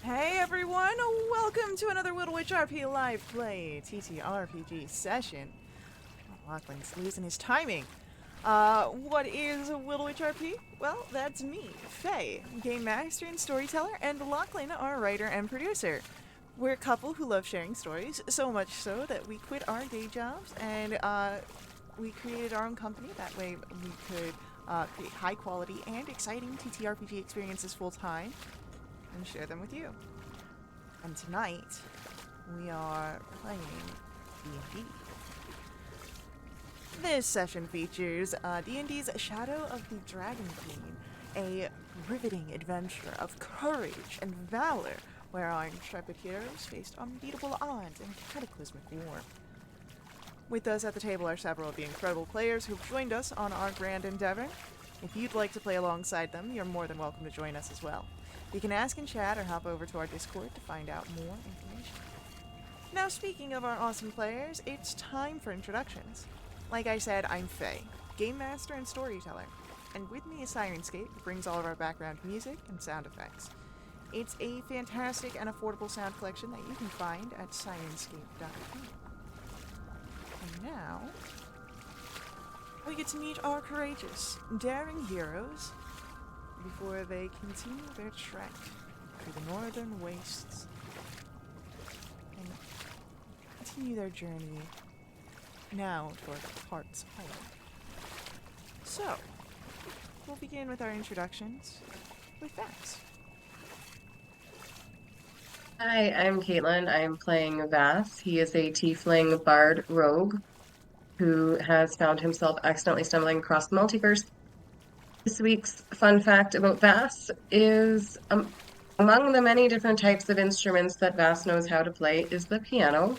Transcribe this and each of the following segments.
Hey everyone, welcome to another WRP Live Play TTRPG session. Oh, Lachlan's losing his timing. What is WRP? Well, that's me, Faye, game master and storyteller, and Lachlan, our writer and producer. We're a couple who love sharing stories, so much so that we quit our day jobs and we created our own company. That way we could create high quality and exciting TTRPG experiences full time and share them with you. And tonight, we are playing D&D. This session features D&D's Shadow of the Dragon Queen, a riveting adventure of courage and valor where our intrepid heroes faced unbeatable odds and cataclysmic war. With us at the table are several of the incredible players who've joined us on our grand endeavor. If you'd like to play alongside them, you're more than welcome to join us as well. You can ask in chat or hop over to our Discord to find out more information. Now, speaking of our awesome players, it's time for introductions. Like I said, I'm Faye, game master and storyteller, and with me is Sirenscape, who brings all of our background music and sound effects. It's a fantastic and affordable sound collection that you can find at sirenscape.com. And now, we get to meet our courageous, daring heroes before they continue their trek through the northern wastes and continue their journey now toward Heart's Hollow. So, we'll begin with our introductions with Vax. Hi, I'm Caitlin. I'm playing Vass. He is a tiefling bard rogue who has found himself accidentally stumbling across the multiverse. This week's fun fact about Vass is among the many different types of instruments that Vass knows how to play is the piano.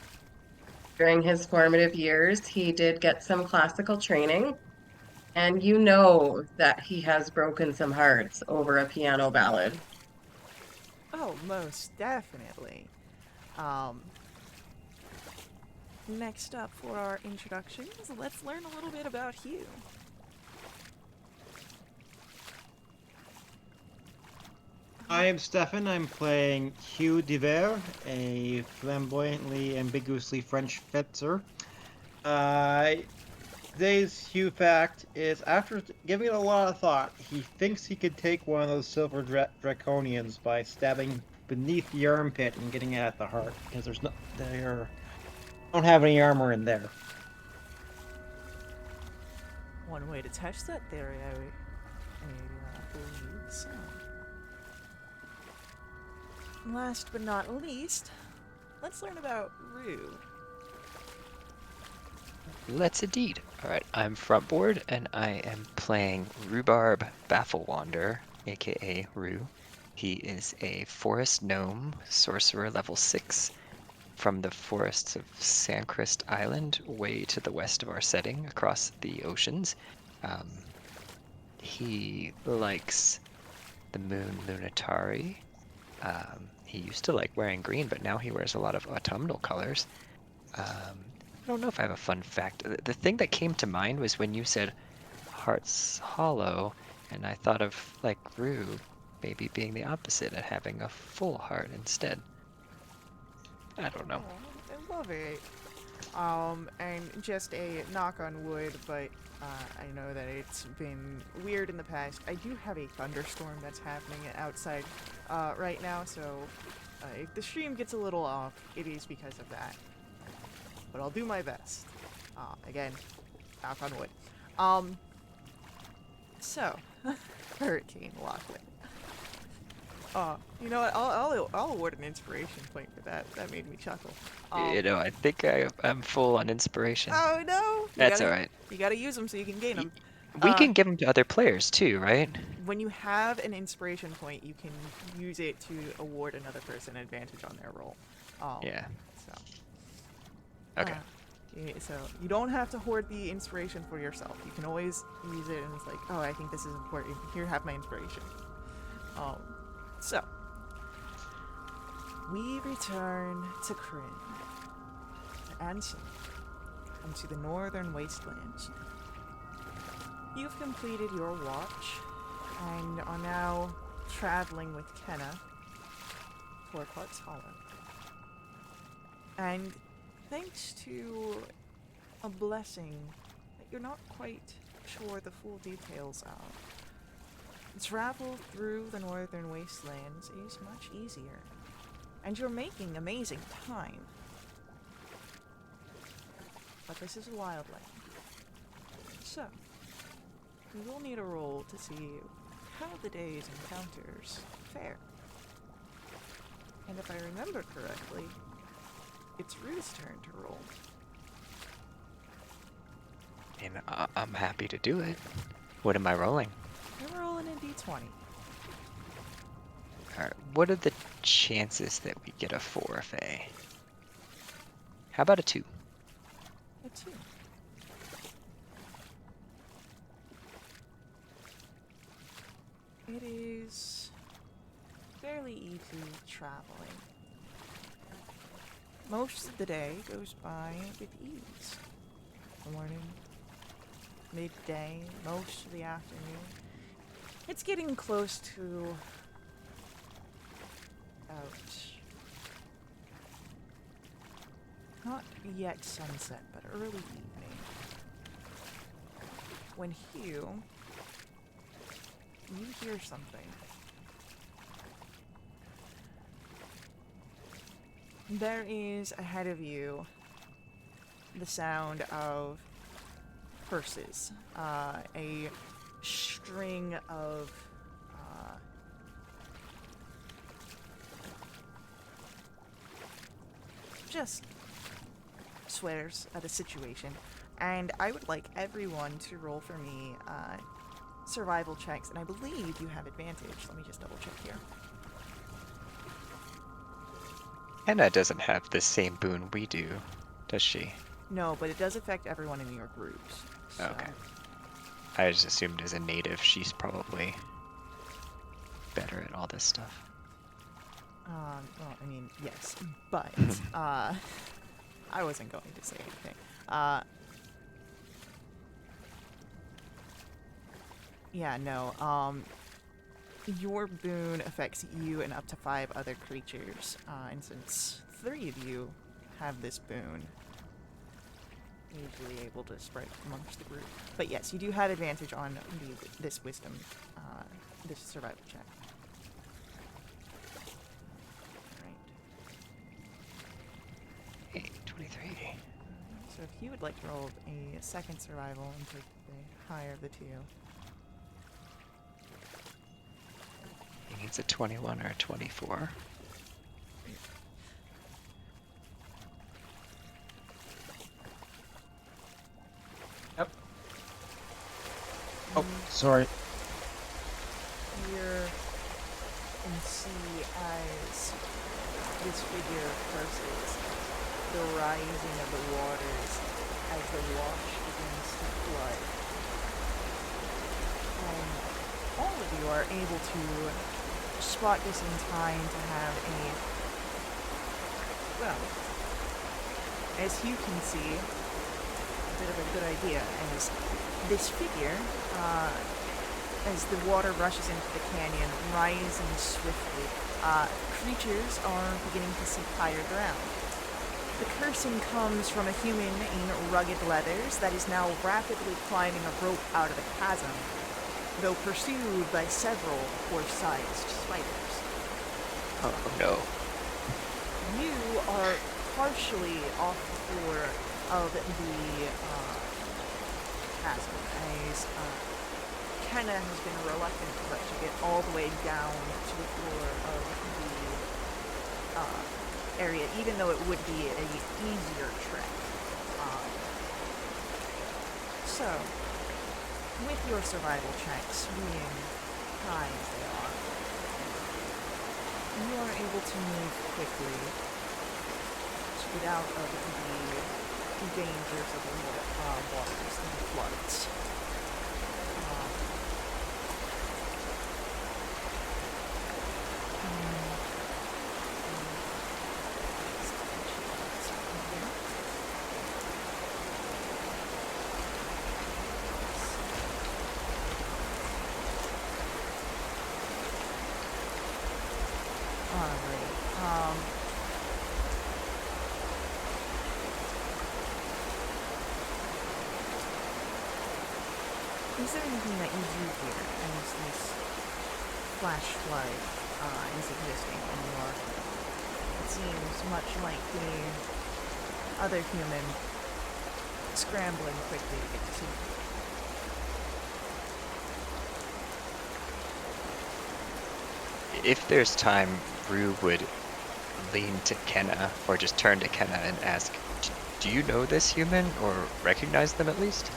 During his formative years, he did get some classical training, and you know that he has broken some hearts over a piano ballad. Oh, most definitely. Um, Next up for our introductions, let's learn a little bit about Hugh. I am Stefan. I'm playing Hugh Diver, a flamboyantly, ambiguously French fencer. Today's Hugh fact is after giving it a lot of thought, he thinks he could take one of those silver draconians by stabbing beneath the armpit and getting it at the heart because they don't have any armor in there. One way to test that theory, I believe so. Last but not least, let's learn about Rue. Let's indeed. Alright, I'm Frontboard, and I am playing Rhubarb Bafflewander, aka Rue. He is a forest gnome, sorcerer level 6, from the forests of Sandcrest Island, way to the west of our setting, across the oceans. He likes the moon Lunatari. He used to like wearing green, but now he wears a lot of autumnal colors. I don't know if I have a fun fact. The thing that came to mind was when you said Heart's Hollow, and I thought of like Rue maybe being the opposite and having a full heart instead. I don't know. Oh, I love it. And just a knock on wood, but I know that it's been weird in the past. I do have a thunderstorm that's happening outside right now, so if the stream gets a little off, it is because of that. But I'll do my best. Again, knock on wood. So, Hurricane Lachlan. You know what? I'll award an inspiration point for that. That made me chuckle. I think I'm full on inspiration. Oh no! That's alright. You gotta use them so you can gain them. We can give them to other players too, right? When you have an inspiration point, you can use it to award another person advantage on their roll. Yeah. So. Okay. So you don't have to hoard the inspiration for yourself. You can always use it, and it's like, oh, I think this is important. Here, have my inspiration. So we return to Kryn, to Ansem, and to the northern wastelands. You've completed your watch and are now traveling with Kenna 4 parts hollow. And thanks to a blessing that you're not quite sure the full details of, travel through the northern wastelands is much easier, and you're making amazing time. But this is a wildland, so we will need a roll to see how the day's encounters fare. And if I remember correctly, it's Ruth's turn to roll. And I'm happy to do it. What am I rolling? You're rolling a d20. Alright, what are the chances that we get a 4 Fae? How about a 2? A 2. It is fairly easy traveling. Most of the day goes by with ease. Morning, midday, most of the afternoon. It's getting close to about not yet sunset, but early evening. When Hugh, you hear something. There is ahead of you the sound of curses, a string of just swears at a situation, and I would like everyone to roll for me survival checks, and I believe you have advantage. Let me just double check here. Henna doesn't have the same boon we do, does she? No, but it does affect everyone in your groups. So. Okay. I just assumed as a native she's probably better at all this stuff. Well, I mean, yes, but I wasn't going to say anything. Yeah, no. Your boon affects you and up to 5 other creatures, and since 3 of you have this boon, usually able to spread amongst the group. But yes, you do have advantage on this wisdom, this survival check. Alright. 23. So if you would like to roll a second survival and take the higher of the 2. He needs a 21 or a 24. Yep. Oh, sorry. Hear and see as this figure curses the rising of the waters as the wash begins to flood. And all of you are able to spot this in time to have well, as you can see, a bit of a good idea as this figure, as the water rushes into the canyon, rising swiftly, creatures are beginning to seek higher ground. The cursing comes from a human in rugged leathers that is now rapidly climbing a rope out of the chasm, though pursued by several horse-sized spiders. Oh no. You are partially off the floor of the chasm, as Kenna has been reluctant to let you get all the way down to the floor of the area, even though it would be an easier trek. So, with your survival checks being high as they are, you are able to move quickly to get out of the dangers of the waters and the floods. Alright, Is there anything that you do here as this flash flood is existing anymore? It seems much like the other human scrambling quickly to get to safety. If there's time, Rue would lean to Kenna, or just turn to Kenna and ask, do you know this human, or recognize them at least?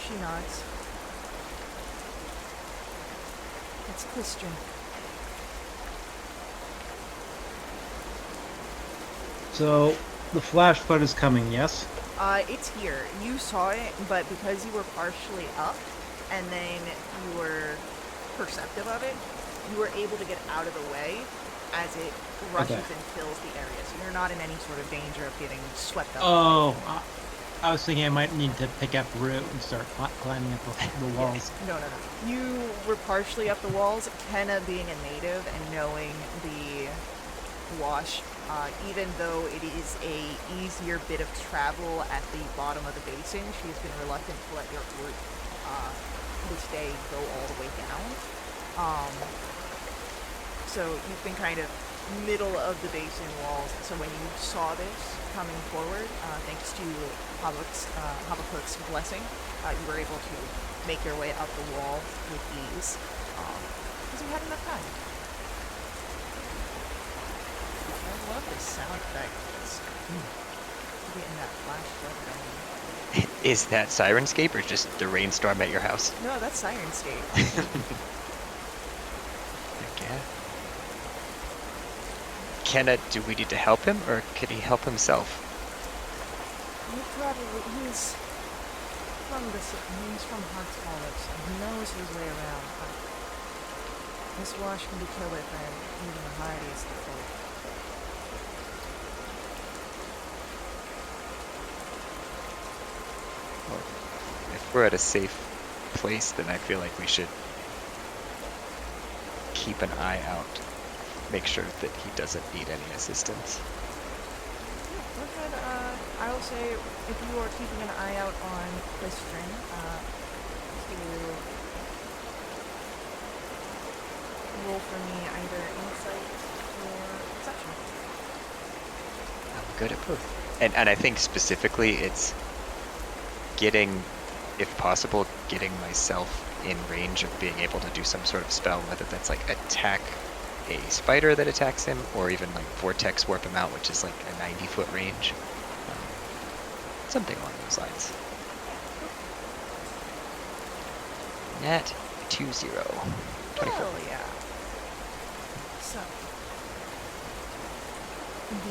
She nods. It's Clistrin. So the flash flood is coming, yes? It's here. You saw it, but because you were partially up, and then you were perceptive of it, you were able to get out of the way as it rushes Okay. and fills the area. So you're not in any sort of danger of getting swept up. Oh, I was thinking I might need to pick up root and start climbing up the walls. No. You were partially up the walls. Kenna being a native and knowing the wash, even though it is a easier bit of travel at the bottom of the basin, she has been reluctant to let your route this day go all the way down. So you've been kind of middle of the basin walls. So when you saw this coming forward, thanks to Habakuk's blessing, you were able to make your way up the wall with ease, because you had enough time. I love this sound effect. It's getting that flash flood going. Is that Sirenscape, or just the rainstorm at your house? No, that's Sirenscape. Okay. Kenna, do we need to help him, or could he help himself? He's from Heart's Hollows, and he knows his way around, but this wash can be killer for even the hardiest of folk. Well, if we're at a safe place, then I feel like we should keep an eye out. Make sure that he doesn't need any assistance. We're good. I will say, if you are keeping an eye out on Clistrin, to roll for me either insight or perception. I'm good at both. And I think specifically it's getting, if possible, getting myself in range of being able to do some sort of spell, whether that's like attack a spider that attacks him, or even like vortex warp him out, which is like a 90-foot range. Something along those lines. Nat 20. 24. Hell yeah. So, the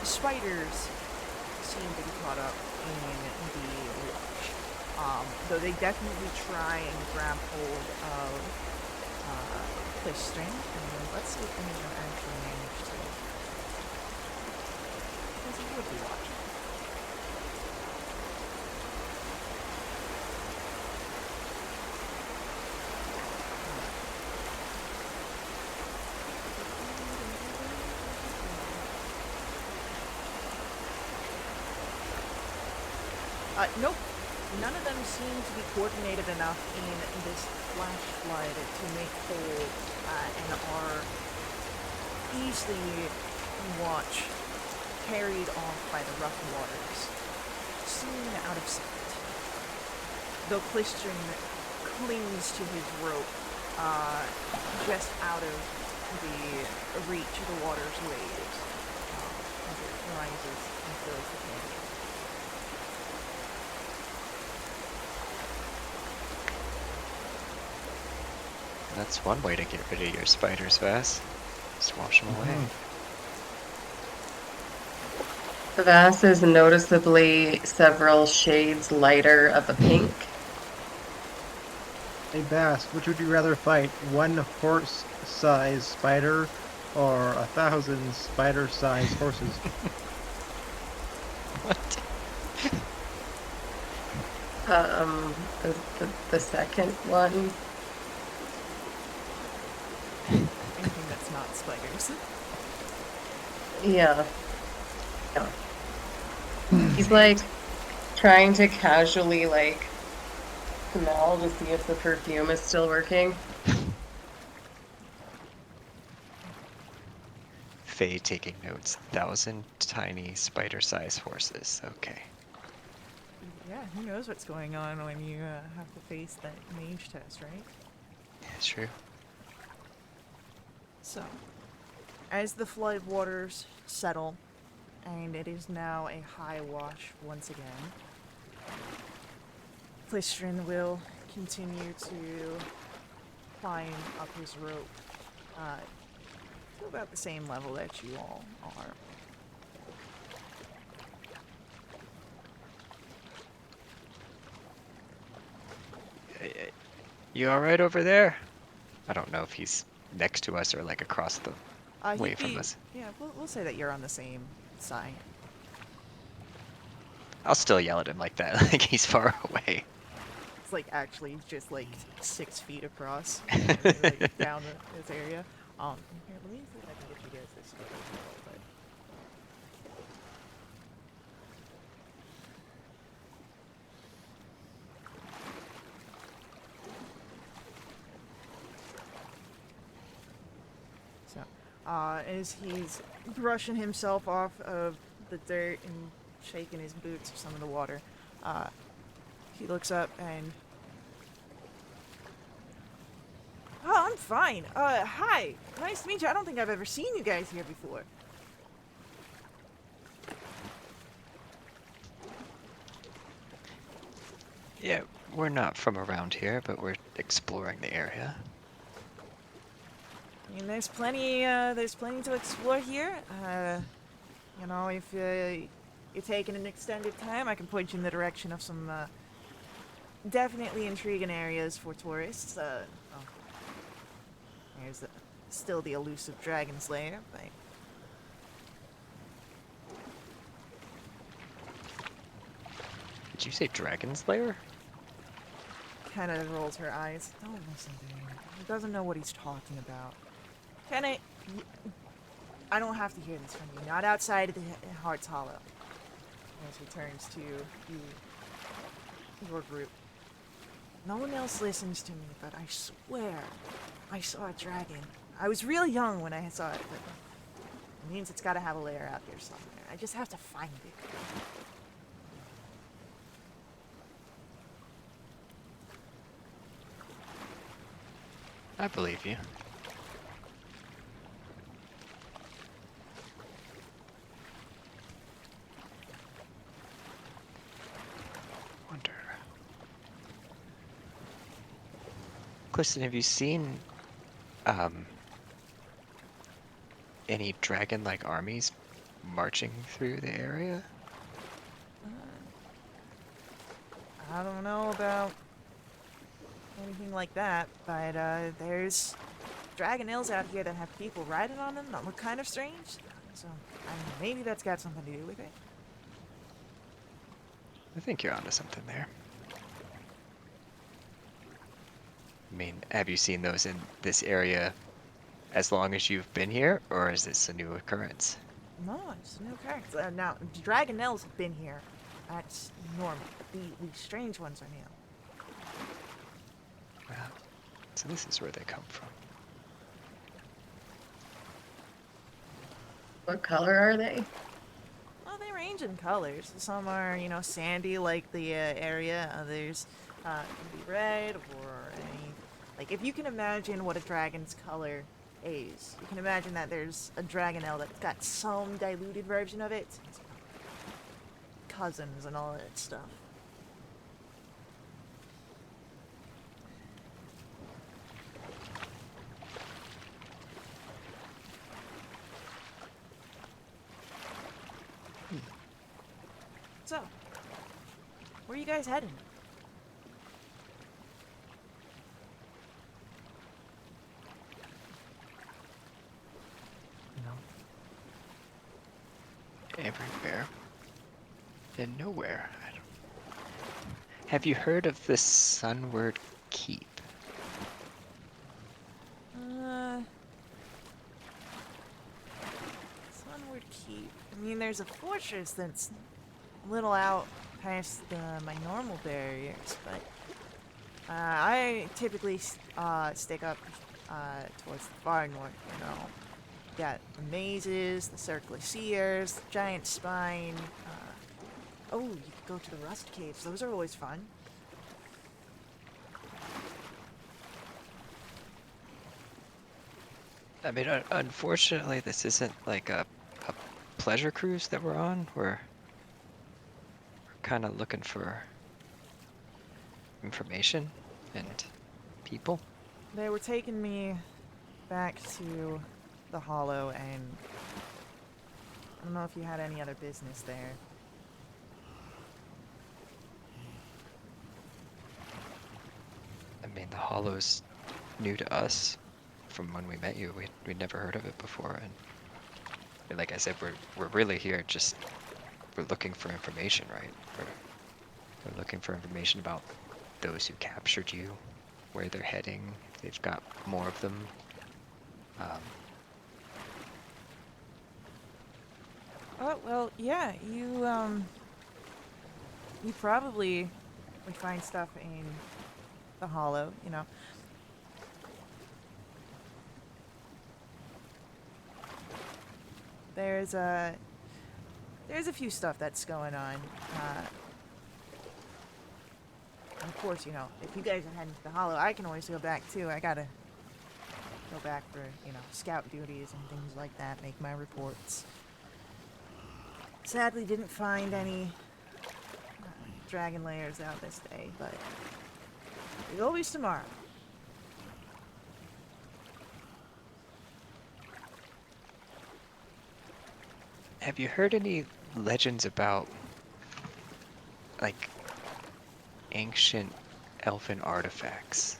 spiders seem to be caught up in the wash. Though they definitely try and grab hold of Clistrin, and let's see if any of them actually manage to. Because he would be watching. Nope. None of them seem to be coordinated enough in this flash flood to make hold, and are easily carried off by the rough waters, soon out of sight. Though Clistrin clings to his rope, just out of the reach of the water's waves, as it rises and fills the canyon. That's one way to get rid of your spiders, Vass. Just wash them away. The Vass is noticeably several shades lighter of a pink. Hey Bass, which would you rather fight? One horse-sized spider or 1,000 spider-sized horses? What? The second one. Anything that's not spiders. Yeah. Yeah. He's like trying to casually like smell to see if the perfume is still working. Faye taking notes. 1,000 tiny spider-sized horses. Okay. Yeah, who knows what's going on when you have to face that mage test, right? That's true. So, as the flood waters settle, and it is now a high wash once again, Plistrin will continue to climb up his rope to about the same level that you all are. You alright over there? I don't know if he's next to us or like across the way He'd from be, us. yeah, we'll say that you're on the same side. I'll still yell at him like that, like he's far away. It's like actually just like 6 feet across, like down this area. Here, let me see if I can get you guys this photo as well, but so, as he's brushing himself off of the dirt and shaking his boots of some of the water, he looks up and, oh, I'm fine. Hi. Nice to meet you. I don't think I've ever seen you guys here before. Yeah, we're not from around here, but we're exploring the area. I mean, there's plenty to explore here. You know, if you're taking an extended time, I can point you in the direction of some definitely intriguing areas for tourists. Oh, there's still the elusive Dragon Slayer, but Did you say Dragon Slayer? kind of rolls her eyes. Don't listen to him. He doesn't know what he's talking about. I don't have to hear this from you. Not outside of the Heart's Hollow. As he turns to your group. No one else listens to me, but I swear I saw a dragon. I was real young when I saw it, but it means it's got to have a lair out here somewhere. I just have to find it. I believe you. Wonder. Clifton, have you seen any dragon-like armies marching through the area? I don't know about anything like that, but there's dragon ills out here that have people riding on them that look kind of strange. So maybe that's got something to do with it. I think you're onto something there. I mean, have you seen those in this area as long as you've been here, or is this a new occurrence? No, it's a new occurrence. Now, dragon ills have been here. That's normal. The strange ones are new. Wow. So this is where they come from. What color are they? Well, they range in colors. Some are, you know, sandy like the area. Others can be red or any. Like, if you can imagine what a dragon's color is, you can imagine that there's a dragonelle that's got some diluted version of it. Cousins and all that stuff. So, where are you guys heading? Everywhere and nowhere. Have you heard of the Sunward Keep? Sunward Keep. I mean, there's a fortress that's a little out past my normal barriers, but I typically stick up towards the far north, you know. Got the mazes, the circular seers, the giant spine. Oh, you could go to the rust caves. Those are always fun. I mean, unfortunately, this isn't like a pleasure cruise that we're on. We're kind of looking for information and people. They were taking me back to the Hollow, and I don't know if you had any other business there. I mean, the Hollow's new to us. From when we met you, we'd never heard of it before, and like I said, we're really here just we're looking for information, right? We're looking for information about those who captured you, where they're heading, if they've got more of them. Oh, well, yeah, you probably would find stuff in the Hollow, you know. There's a few stuff that's going on. And of course, you know, if you guys are heading to the Hollow, I can always go back too. I gotta go back for, you know, scout duties and things like that, make my reports. Sadly, didn't find any dragon layers out this day, but there's always tomorrow. Have you heard any legends about like ancient elfin artifacts?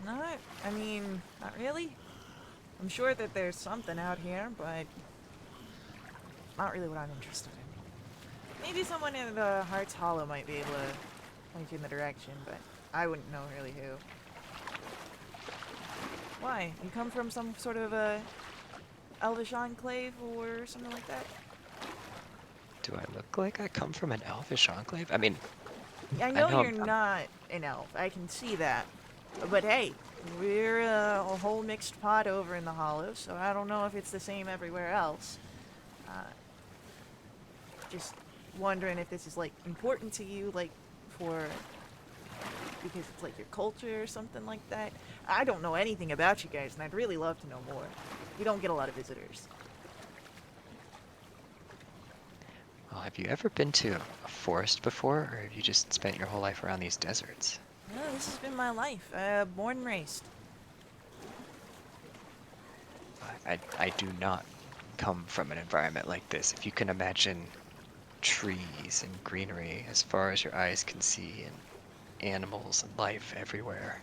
I mean, not really. I'm sure that there's something out here, but not really what I'm interested in. Maybe someone in the Heart's Hollow might be able to point you in the direction, but I wouldn't know really who. Why? You come from some sort of a elvish enclave or something like that? Do I look like I come from an elfish enclave? I mean, I know know you're not an elf. I can see that. But hey, we're a whole mixed pot over in the Hollow, so I don't know if it's the same everywhere else. Just wondering if this is like important to you, like for because it's like your culture or something like that. I don't know anything about you guys, and I'd really love to know more. We don't get a lot of visitors. well, have you ever been to a forest before, or have you just spent your whole life around these deserts? No, this has been my life. Born and raised. I do not come from an environment like this. If you can imagine trees and greenery as far as your eyes can see, and animals and life everywhere,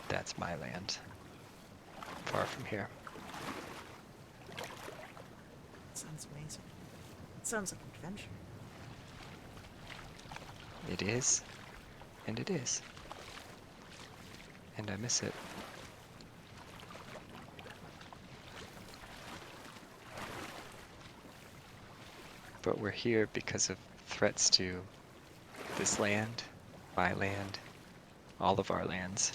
that's my land. Far from here. Sounds amazing. It sounds like an adventure. It is, and it is. And I miss it. But we're here because of threats to this land, my land, all of our lands.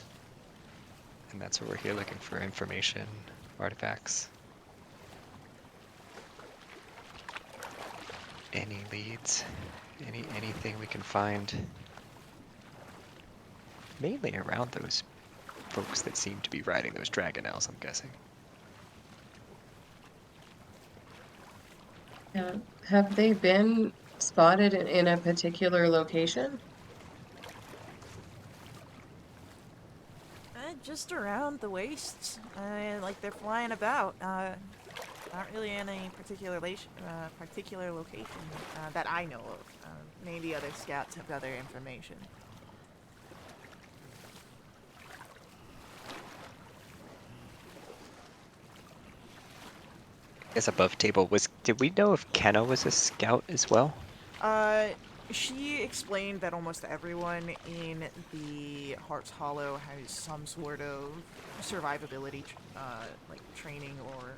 And that's what we're here looking for: information, artifacts. Any leads, anything we can find. Mainly around those folks that seem to be riding those dragonels, I'm guessing. Yeah. Have they been spotted in a particular location? Just around the wastes. Like they're flying about. Not really in any particular location that I know of. Maybe other scouts have other information. guess above table did we know if Kenna was a scout as well? She explained that almost everyone in the Heart's Hollow has some sort of survivability, like training or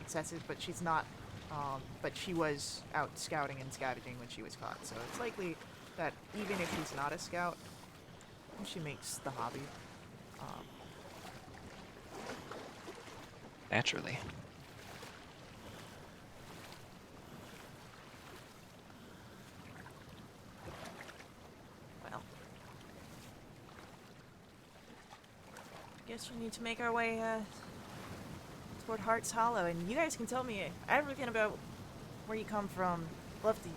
excessive, but she's not. But she was out scouting and scavenging when she was caught, so it's likely that even if she's not a scout, she makes the hobby. Um, Naturally. well, I guess we need to make our way toward Heart's Hollow, and you guys can tell me everything about where you come from. Love to hear.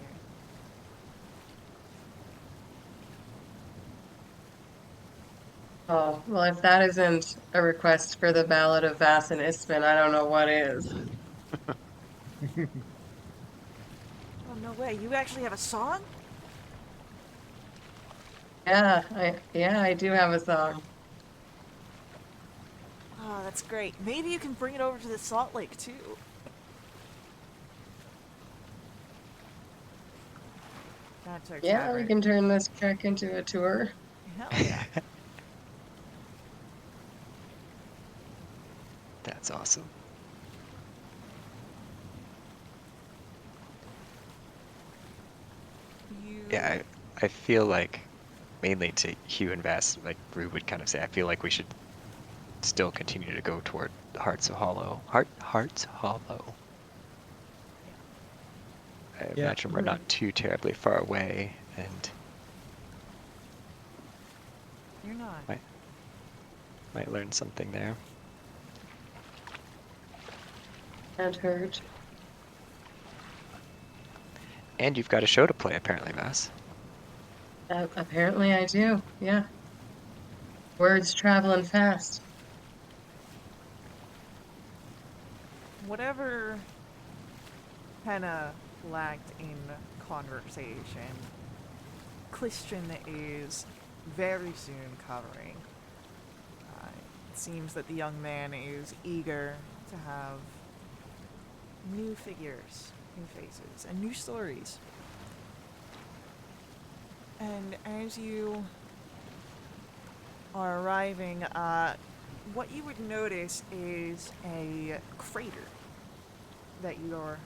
Oh, well, if that isn't a request for the Ballad of Vass and Ispen, I don't know what is. Oh, no way. You actually have a song? Yeah, I do have a song. Oh, that's great. Maybe you can bring it over to the Salt Lake, too. That's our Yeah, we tavern. can turn this trek into a tour. Hell yeah. That's awesome. You... Yeah, I feel like mainly to Hugh and Vass, like Rue would kind of say, I feel like we should still continue to go toward Hearts Hollow. Hearts Hollow. I Yeah. imagine we're not too terribly far away, and You're not. might learn something there. And hurt. And you've got a show to play, apparently, Vass. Apparently I do, yeah. Words traveling fast. Whatever Henna lacked in conversation, Christian is very soon covering. It seems that the young man is eager to have new figures, new faces, and new stories. And as you are arriving, what you would notice is a crater that you're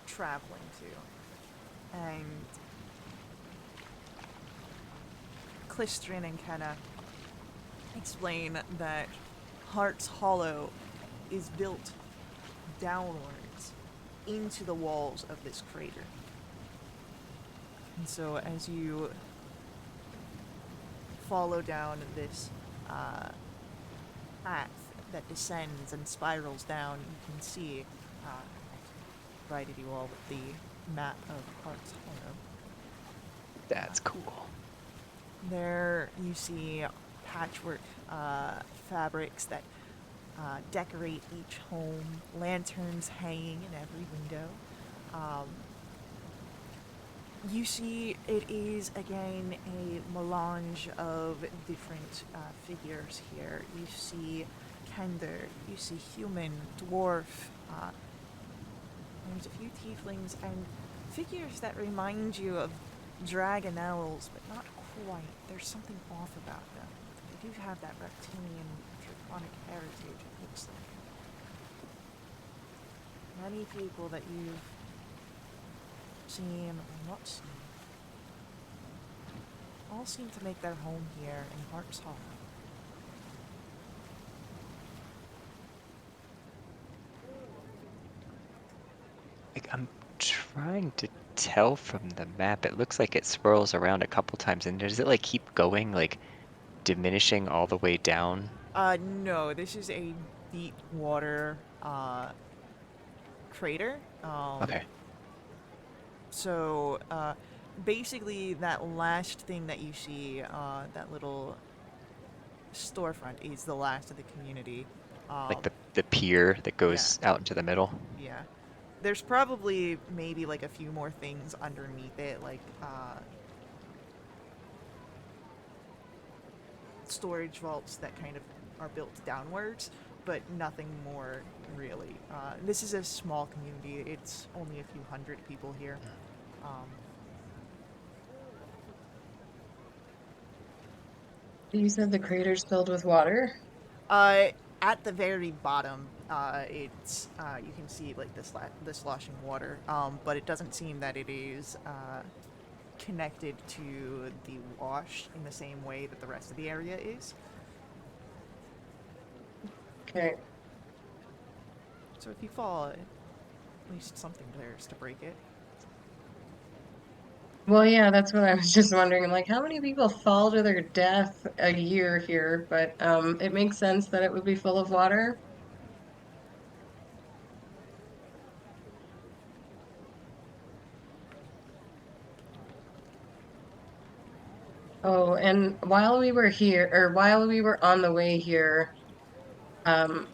traveling to. And Clistrin and Kenna explain that Heart's Hollow is built downwards into the walls of this crater. And so as you follow down this path that descends and spirals down, you can see, provided you all with the map of Heart's Hollow. That's cool. There you see patchwork fabrics that decorate each home, lanterns hanging in every window. You see it is, again, a melange of different figures here. You see Kender, you see human, dwarf, there's a few tieflings, and figures that remind you of dragonels, but not quite. There's something off about them. They do have that reptilian, draconic heritage, it looks like. Many people that you've seen or not seen all seem to make their home here in Heart's Hollow. Like, I'm trying to tell from the map. It looks like it swirls around a couple times, and does it like keep going, like diminishing all the way down? No, this is a deep water crater. Okay. So, basically, that last thing that you see, that little storefront, is the last of the community. Like the pier that Yeah. goes out into the middle. Yeah. There's probably maybe like a few more things underneath it, like storage vaults that kind of are built downwards. but nothing more really. This is a small community. It's only a few hundred people here. Um, You said the crater's filled with water? Uh, at the very bottom, it's you can see like the sloshing water, but it doesn't seem that it is connected to the wash in the same way that the rest of the area is. Okay. So if you fall, at least something there's to break it. Well, yeah, that's what I was just wondering. I'm like, how many people fall to their death a year here? But it makes sense that it would be full of water. Oh, and while we were here, or while we were on the way here, um,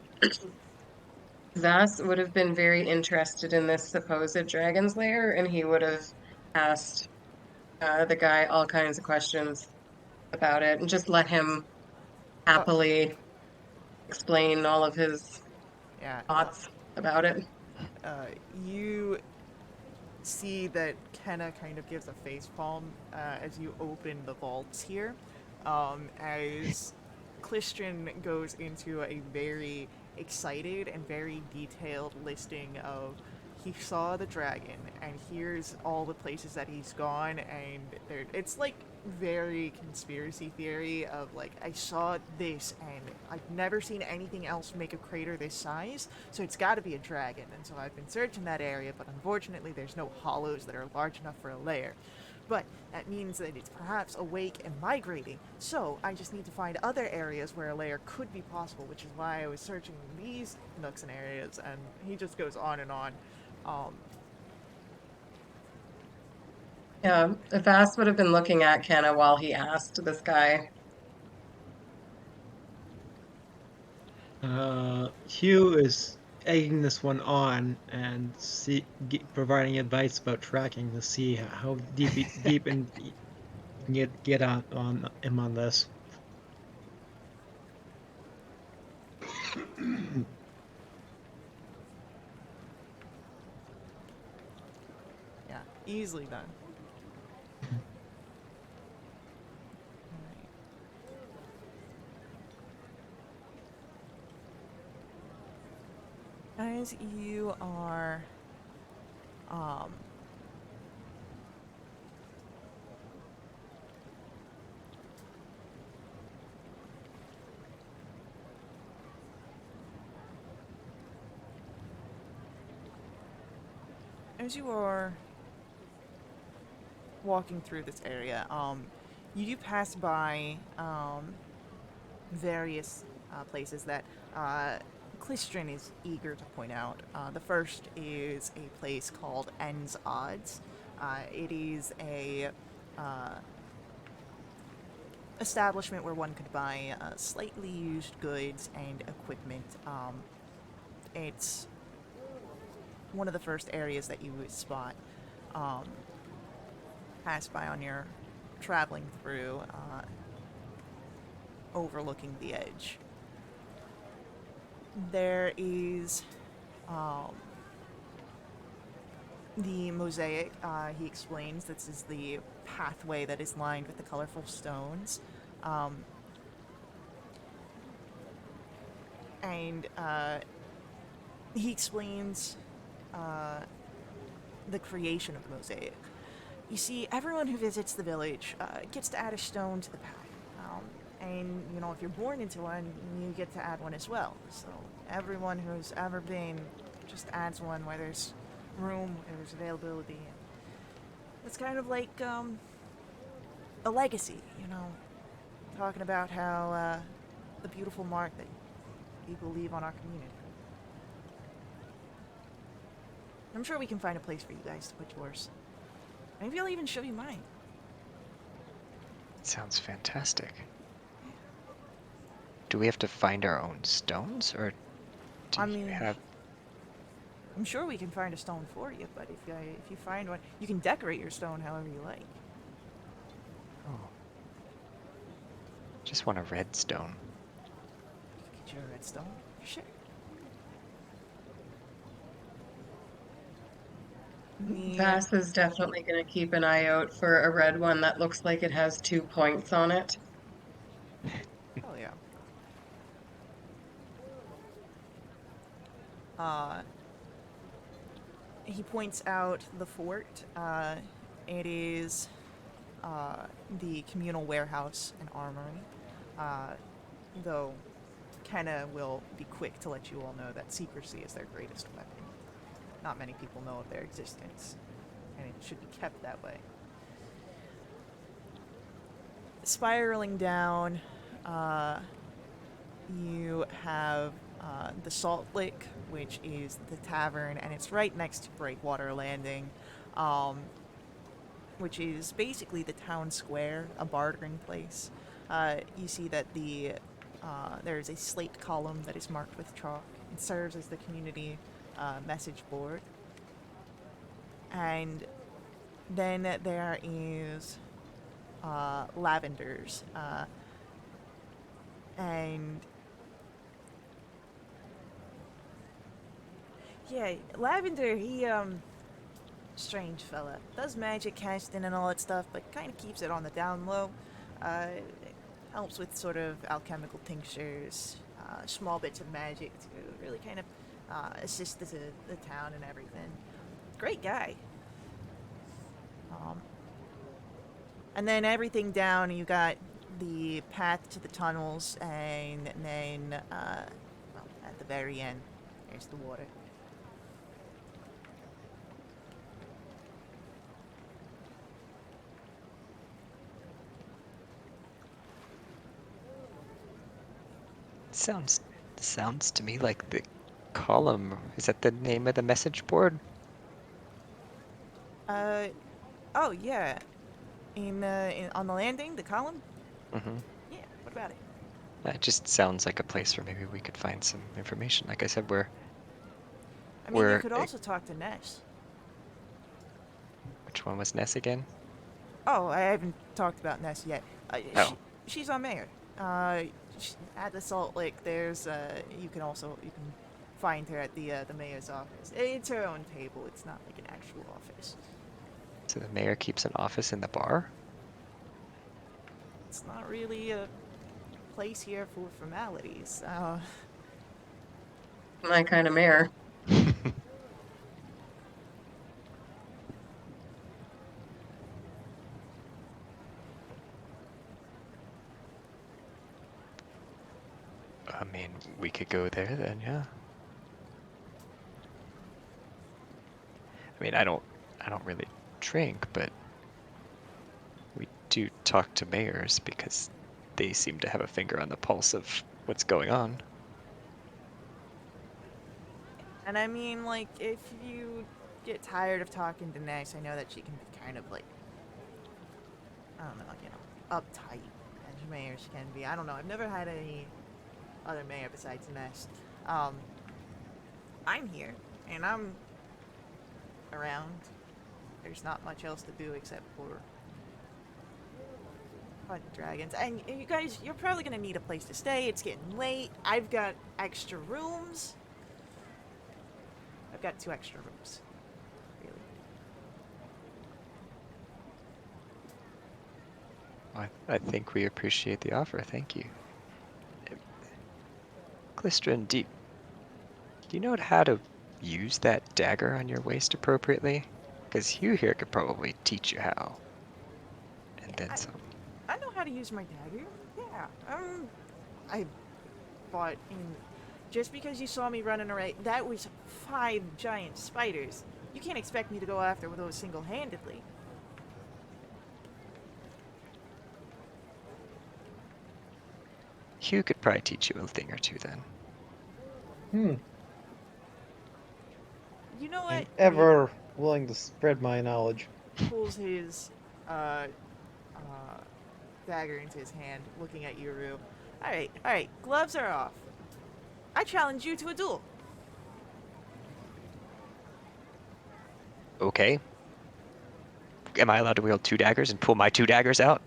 Vas would have been very interested in this supposed dragon's lair, and he would have asked the guy all kinds of questions about it, and just let him Oh, happily explain all of his yeah. thoughts about it. Uh, you see that Kenna kind of gives a face palm as you open the vaults here, as Clistian goes into a very excited and very detailed listing of he saw the dragon and here's all the places that he's gone, and it's like very conspiracy theory of like I saw this and I've never seen anything else make a crater this size, so it's got to be a dragon. And so I've been searching that area, but unfortunately there's no hollows that are large enough for a lair. But that means that it's perhaps awake and migrating, so I just need to find other areas where a lair could be possible, which is why I was searching these nooks and areas. And he just goes on and on. Um, Yeah, Vas would have been looking at Kenna while he asked this guy. Hugh is egging this one on and providing advice about tracking to see how deep and you can get on him on this. yeah, easily done. As you are, um, as you are walking through this area, you do pass by various places that Clistrin is eager to point out. The first is a place called N's Odds. It is a uh, establishment where one could buy slightly used goods and equipment. It's one of the first areas that you would spot, um, pass by on your traveling through, overlooking the edge. There is um, the mosaic. He explains this is the pathway that is lined with the colorful stones. Um, and he explains the creation of the mosaic. You see, everyone who visits the village gets to add a stone to the path. And, you know, if you're born into one, you get to add one as well. So everyone who's ever been just adds one where there's room, where there's availability. It's kind of like a legacy, you know, talking about how the beautiful mark that people leave on our community. I'm sure we can find a place for you guys to put yours. Maybe I'll even show you mine. Sounds fantastic. Do we have to find our own stones, or do I you mean, have? I'm sure we can find a stone for you, but if you find one, you can decorate your stone however you like. Oh, just want a red stone. Get you a red stone. Sure. The Vass is definitely going to keep an eye out for a red one that looks like it has 2 points on it. Oh yeah. Uh, he points out the fort. It is the communal warehouse and armory. Uh, though, Kenna will be quick to let you all know that secrecy is their greatest weapon. Not many people know of their existence, and it should be kept that way. Spiraling down, you have the Salt Lick, which is the tavern, and it's right next to Breakwater Landing, which is basically the town square, a bartering place. You see that there is a slate column that is marked with chalk. It serves as the community message board. And then there is Lavender's. And yeah, Lavender, he strange fella. Does magic casting and all that stuff, but kind of keeps it on the down low. Helps with sort of alchemical tinctures, small bits of magic to really kind of assist the town and everything. Great guy. And then everything down, you got the path to the tunnels, and then, well, at the very end, there's the water. Sounds to me like the column. Is that the name of the message board? Oh yeah. On the landing, the column? Mm-hmm. Yeah, what about it? That just sounds like a place where maybe we could find some information. Like I said, I mean, you we're could also talk to Ness. which one was Ness again? Oh, I haven't talked about Ness yet. Oh. She's our mayor. At the Salt Lake, there's you can find her at the mayor's office. It's her own table. It's not like an actual office. So the mayor keeps an office in the bar? It's not really a place here for formalities. My kind of mayor. I mean, we could go there then, yeah. I mean, I don't really drink, but we do talk to mayors because they seem to have a finger on the pulse of what's going on. And I mean, like, if you get tired of talking to Ness, I know that she can be kind of like, I don't know, uptight, as mayors can be. I don't know. I've never had any other mayor besides Ness. I'm here, and I'm around. There's not much else to do except for hunt dragons. And you guys, you're probably gonna need a place to stay. It's getting late. I've got extra rooms. I've got 2 extra rooms. Really. I think we appreciate the offer, thank you. Glistrin, do you know how to use that dagger on your waist appropriately? Because Hugh here could probably teach you how. And then some. I know how to use my dagger. Yeah. I bought in. Just because you saw me running around, that was 5 giant spiders. You can't expect me to go after those single-handedly. Hugh could probably teach you a thing or two then. You know what? I'm ever willing to spread my knowledge. He pulls his dagger into his hand, looking at Yuru. All right, gloves are off. I challenge you to a duel. Okay. Am I allowed to wield 2 daggers and pull my 2 daggers out?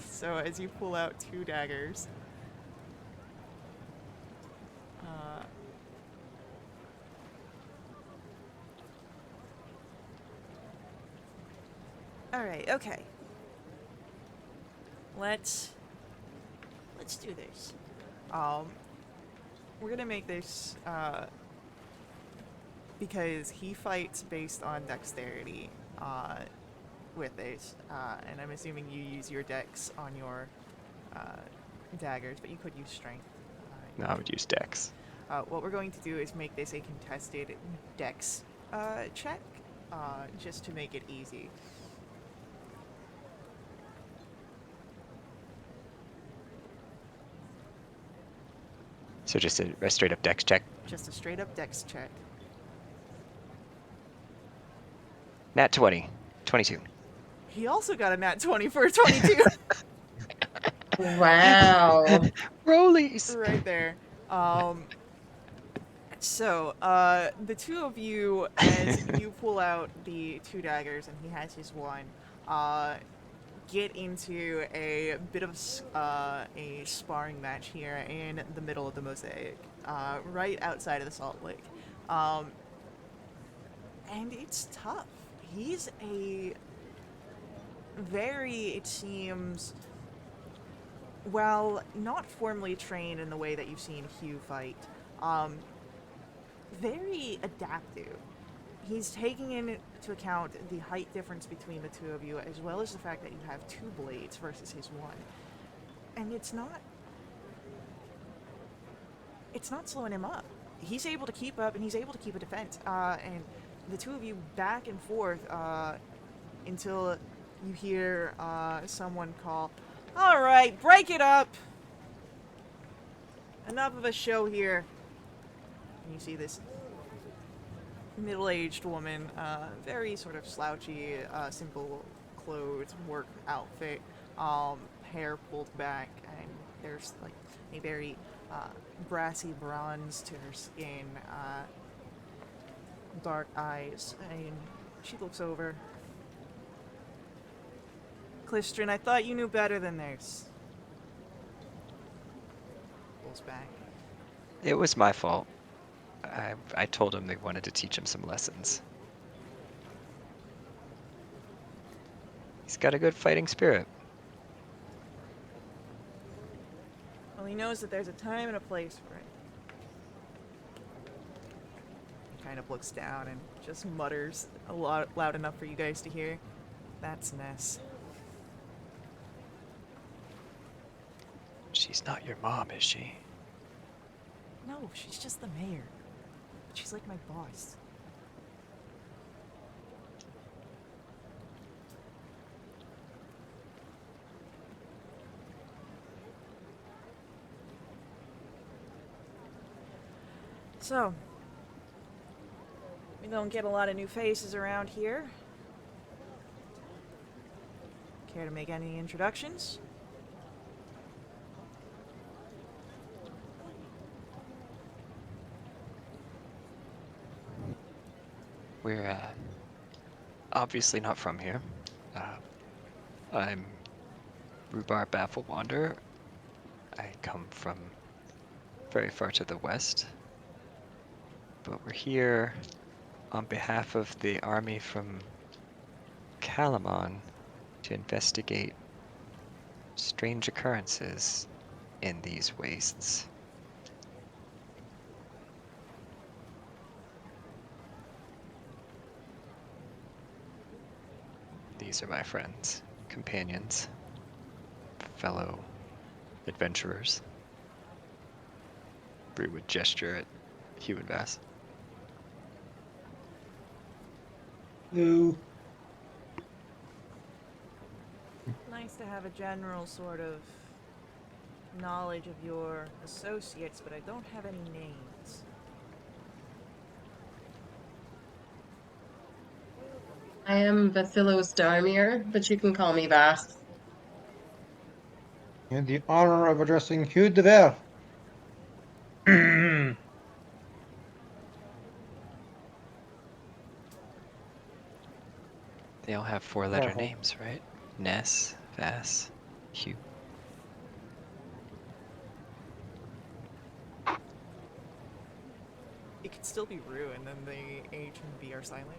So as you pull out 2 daggers, All right. Okay. Let's do this. Um, we're gonna make this because he fights based on dexterity with this, and I'm assuming you use your dex on your daggers, but you could use strength. No, I would use Dex. What we're going to do is make this a contested dex check, just to make it easy. So just a straight up Dex check. Just a straight up dex check. Nat 20. 22. He also got a nat 20 for a 22. Wow. Rollies! Right there. So, the two of you, as you pull out the two daggers and he has his one, get into a bit of a sparring match here in the middle of the mosaic, right outside of the Salt Lake. And it's tough. He's a very, it seems, well, not formally trained in the way that you've seen Hugh fight, very adaptive. He's taking into account the height difference between the two of you, as well as the fact that you have two blades versus his one. And it's not slowing him up. He's able to keep up, and he's able to keep a defense. And the two of you back and forth until you hear someone call, "All right, break it up! Enough of a show here." And you see this middle-aged woman, very sort of slouchy, simple clothes, work outfit, hair pulled back, and there's like a very brassy bronze to her skin, dark eyes, and she looks over. "Clistrin, I thought you knew better than this." Pulls back. It was my fault. I told him they wanted to teach him some lessons. He's got a good fighting spirit. Well, he knows that there's a time and a place for it. He kind of looks down and just mutters a lot loud enough for you guys to hear. "That's Ness." She's not your mom, is she? "No, she's just the mayor. She's like my boss." So, we don't get a lot of new faces around here. Care to make any introductions? We're obviously not from here. I'm Rhubarb Bafflewander. I come from very far to the west. But we're here on behalf of the army from Calamon to investigate strange occurrences in these wastes. These are my friends, companions, fellow adventurers. Bree would gesture at Hugh and Vass. Ooh. Nice to have a general sort of knowledge of your associates, but I don't have any names. I am Vasilos Darmir, but you can call me Vass. And the honor of addressing Hugh de Ver. They all have four-letter Powerful. names, right? Ness, Vass, Hugh. It could still be Rue, and then the H and B are silent.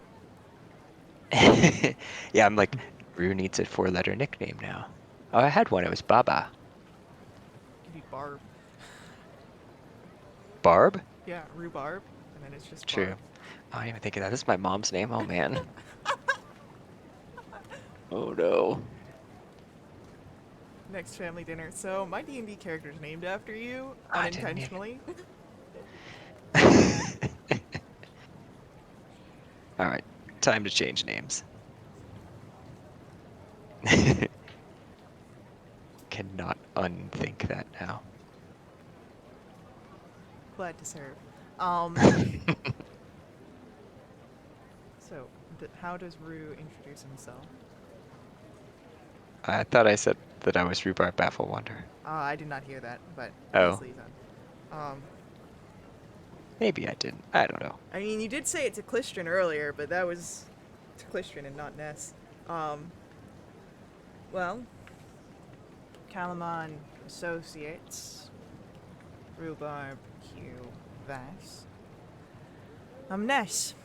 Yeah, I'm like Rue needs a 4-letter nickname now. Oh, I had one. It was Baba. Could be Barb. Barb? Yeah, rhubarb, and then it's just True. Barb. I didn't even think of that. This is my mom's name. Oh, man. Oh, no. Next family dinner. So my D&D character is named after you I didn't even... unintentionally. All right. Time to change names. Cannot unthink that now. Glad to serve. So, how does Rue introduce himself? I thought I said that I was Rhubarb Baffle Wonder. I did not hear that, but Oh. easily done. Maybe I didn't. I don't know. I mean, you did say it to Clistrin earlier, but that was to Clistrin and not Ness. Well, Calamon Associates, Rhubarb Q Vass. I'm Ness,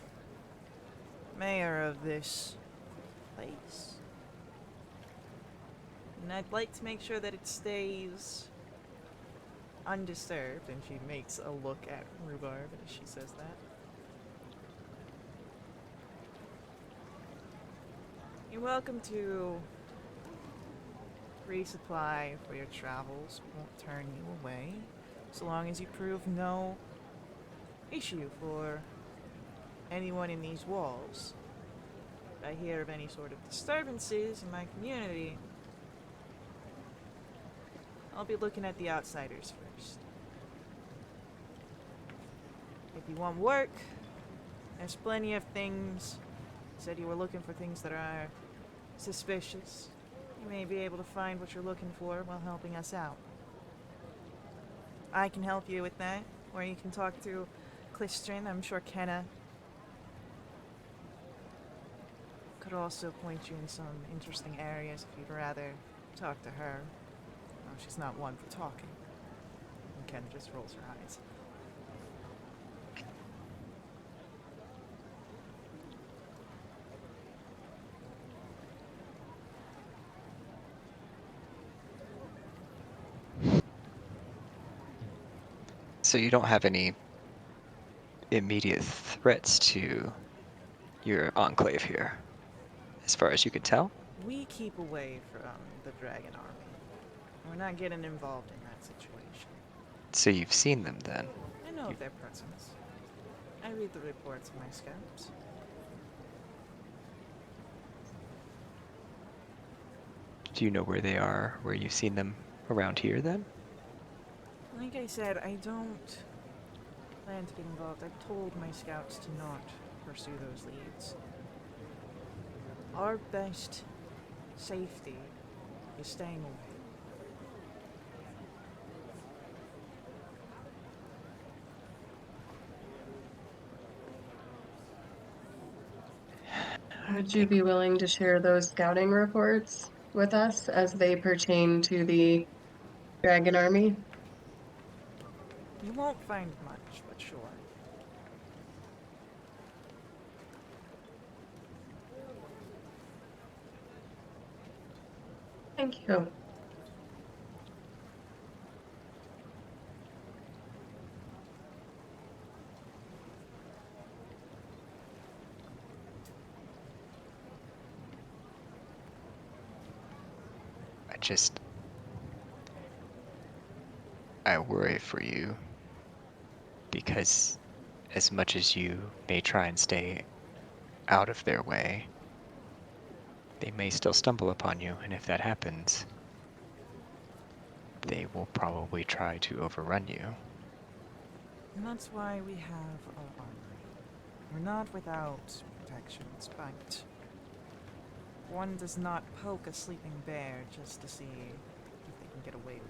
mayor of this place. And I'd like to make sure that it stays undisturbed. And she makes a look at Rhubarb as she says that. You're welcome to resupply for your travels. Won't turn you away, so long as you prove no issue for anyone in these walls. If I hear of any sort of disturbances in my community, I'll be looking at the outsiders first. If you want work, there's plenty of things. You said you were looking for things that are suspicious. You may be able to find what you're looking for while helping us out. I can help you with that, or you can talk to Clistrin. I'm sure Kenna could also point you in some interesting areas if you'd rather talk to her. No, she's not one for talking. And Kenna just rolls her eyes. So you don't have any immediate threats to your enclave here, as far as you can tell? We keep away from the Dragon Army. We're not getting involved in that situation. So you've seen them then? I know of their presence. I read the reports of my scouts. Do you know where they are, where you've seen them around here then? Like I said, I don't plan to get involved. I've told my scouts to not pursue those leads. Our best safety is staying away. Would you be willing to share those scouting reports with us as they pertain to the Dragon Army? You won't find much, but sure. Thank you. I worry for you, because as much as you may try and stay out of their way, they may still stumble upon you, and if that happens, they will probably try to overrun you. And that's why we have our armory. We're not without protections, but one does not poke a sleeping bear just to see if they can get away with it.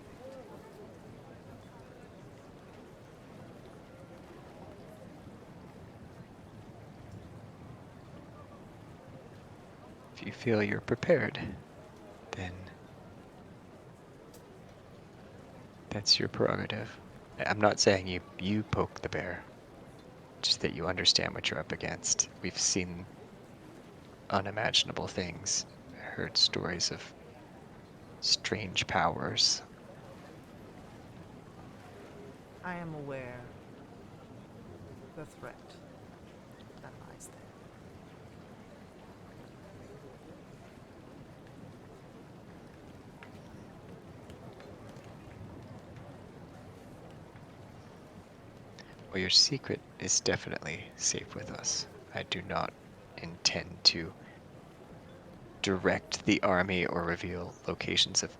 If you feel you're prepared, then that's your prerogative. I'm not saying you poke the bear, just that you understand what you're up against. We've seen unimaginable things, heard stories of strange powers. I am aware the threat that lies there. Well, your secret is definitely safe with us. I do not intend to direct the army or reveal locations of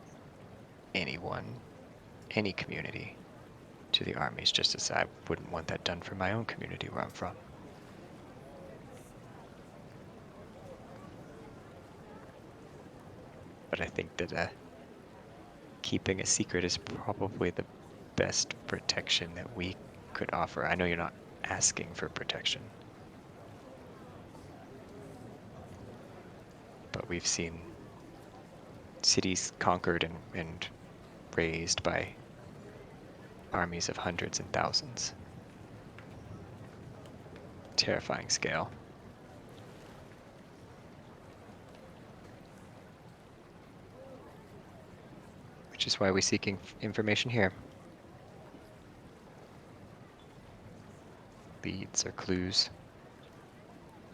anyone, any community, to the armies, just as I wouldn't want that done for my own community where I'm from. But I think that keeping a secret is probably the best protection that we could offer. I know you're not asking for protection, but we've seen cities conquered and razed by armies of hundreds and thousands. Terrifying scale. Which is why we're seeking information here. Leads or clues.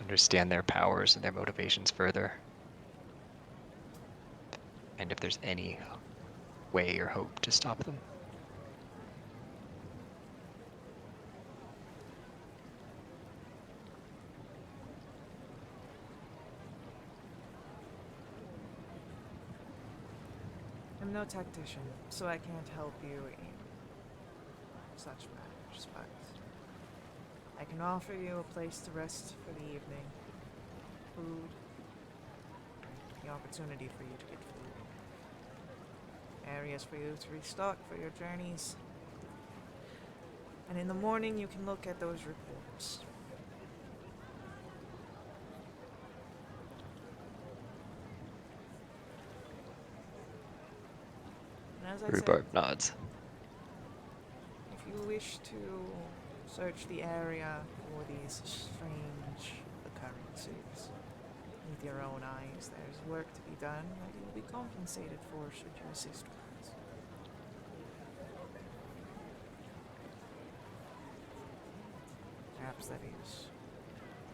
Understand their powers and their motivations further. And if there's any way or hope to stop them. I'm no tactician, so I can't help you in such matters, but I can offer you a place to rest for the evening, food, the opportunity for you to get food, areas for you to restock for your journeys, and in the morning you can look at those reports. And as I said, Rhubarb nods. if you wish to search the area for these strange occurrences with your own eyes, there's work to be done that you will be compensated for should you assist with it. Perhaps that is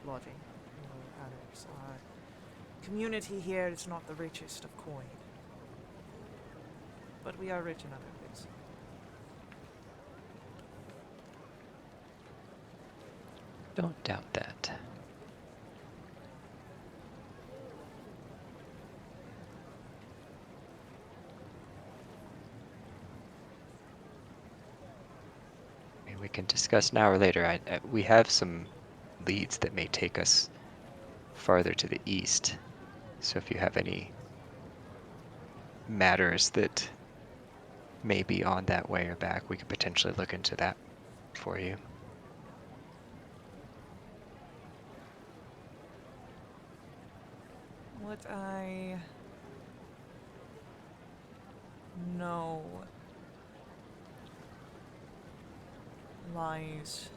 lodging or others. Our community here is not the richest of coin, but we are rich in other ways. Don't doubt that. I mean, we can discuss now or later. We have some leads that may take us farther to the east. So if you have any matters that may be on that way or back, we could potentially look into that for you. What I know lies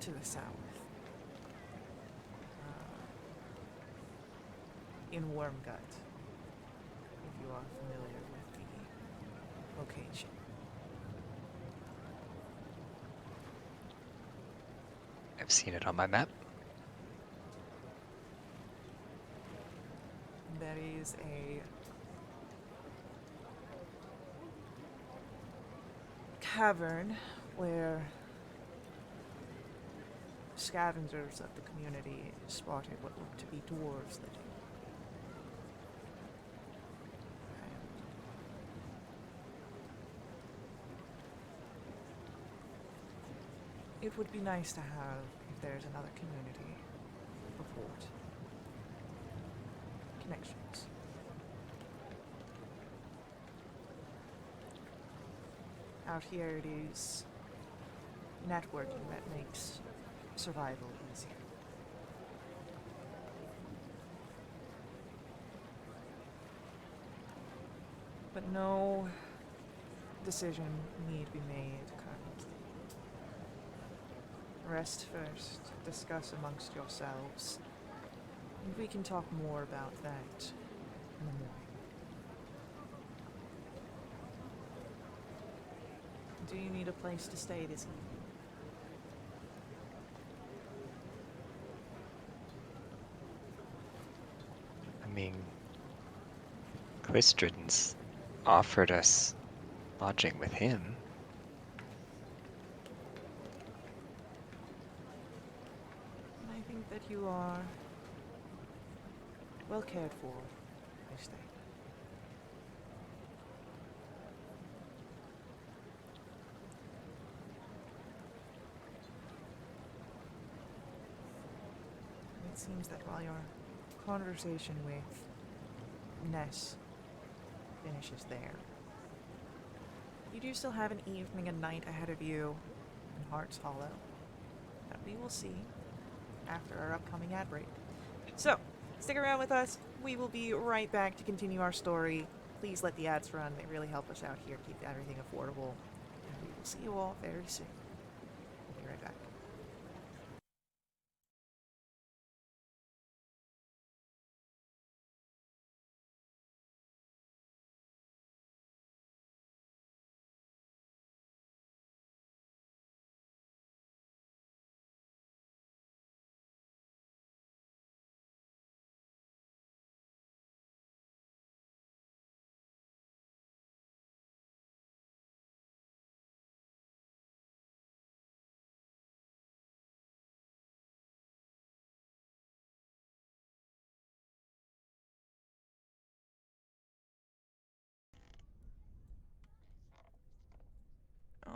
to the south, in Wormgut, if you are familiar with the location. I've seen it on my map. There is a cavern where scavengers of the community spotted what looked to be dwarves living. It would be nice to have, if there's another community, report. Connections. Out here it is networking that makes survival easier. But no decision need be made currently. Rest first, discuss amongst yourselves, And we can talk more about that in the morning. Do you need a place to stay this evening? I mean, Clistridens offered us lodging with him. I think that you are well cared for, I stay. It seems that while your conversation with Ness finishes there, you do still have an evening and night ahead of you in Heart's Hollow that we will see after our upcoming ad break. So, stick around with us. We will be right back to continue our story. Please let the ads run. They really help us out here, keep everything affordable. And we will see you all very soon. We'll be right back.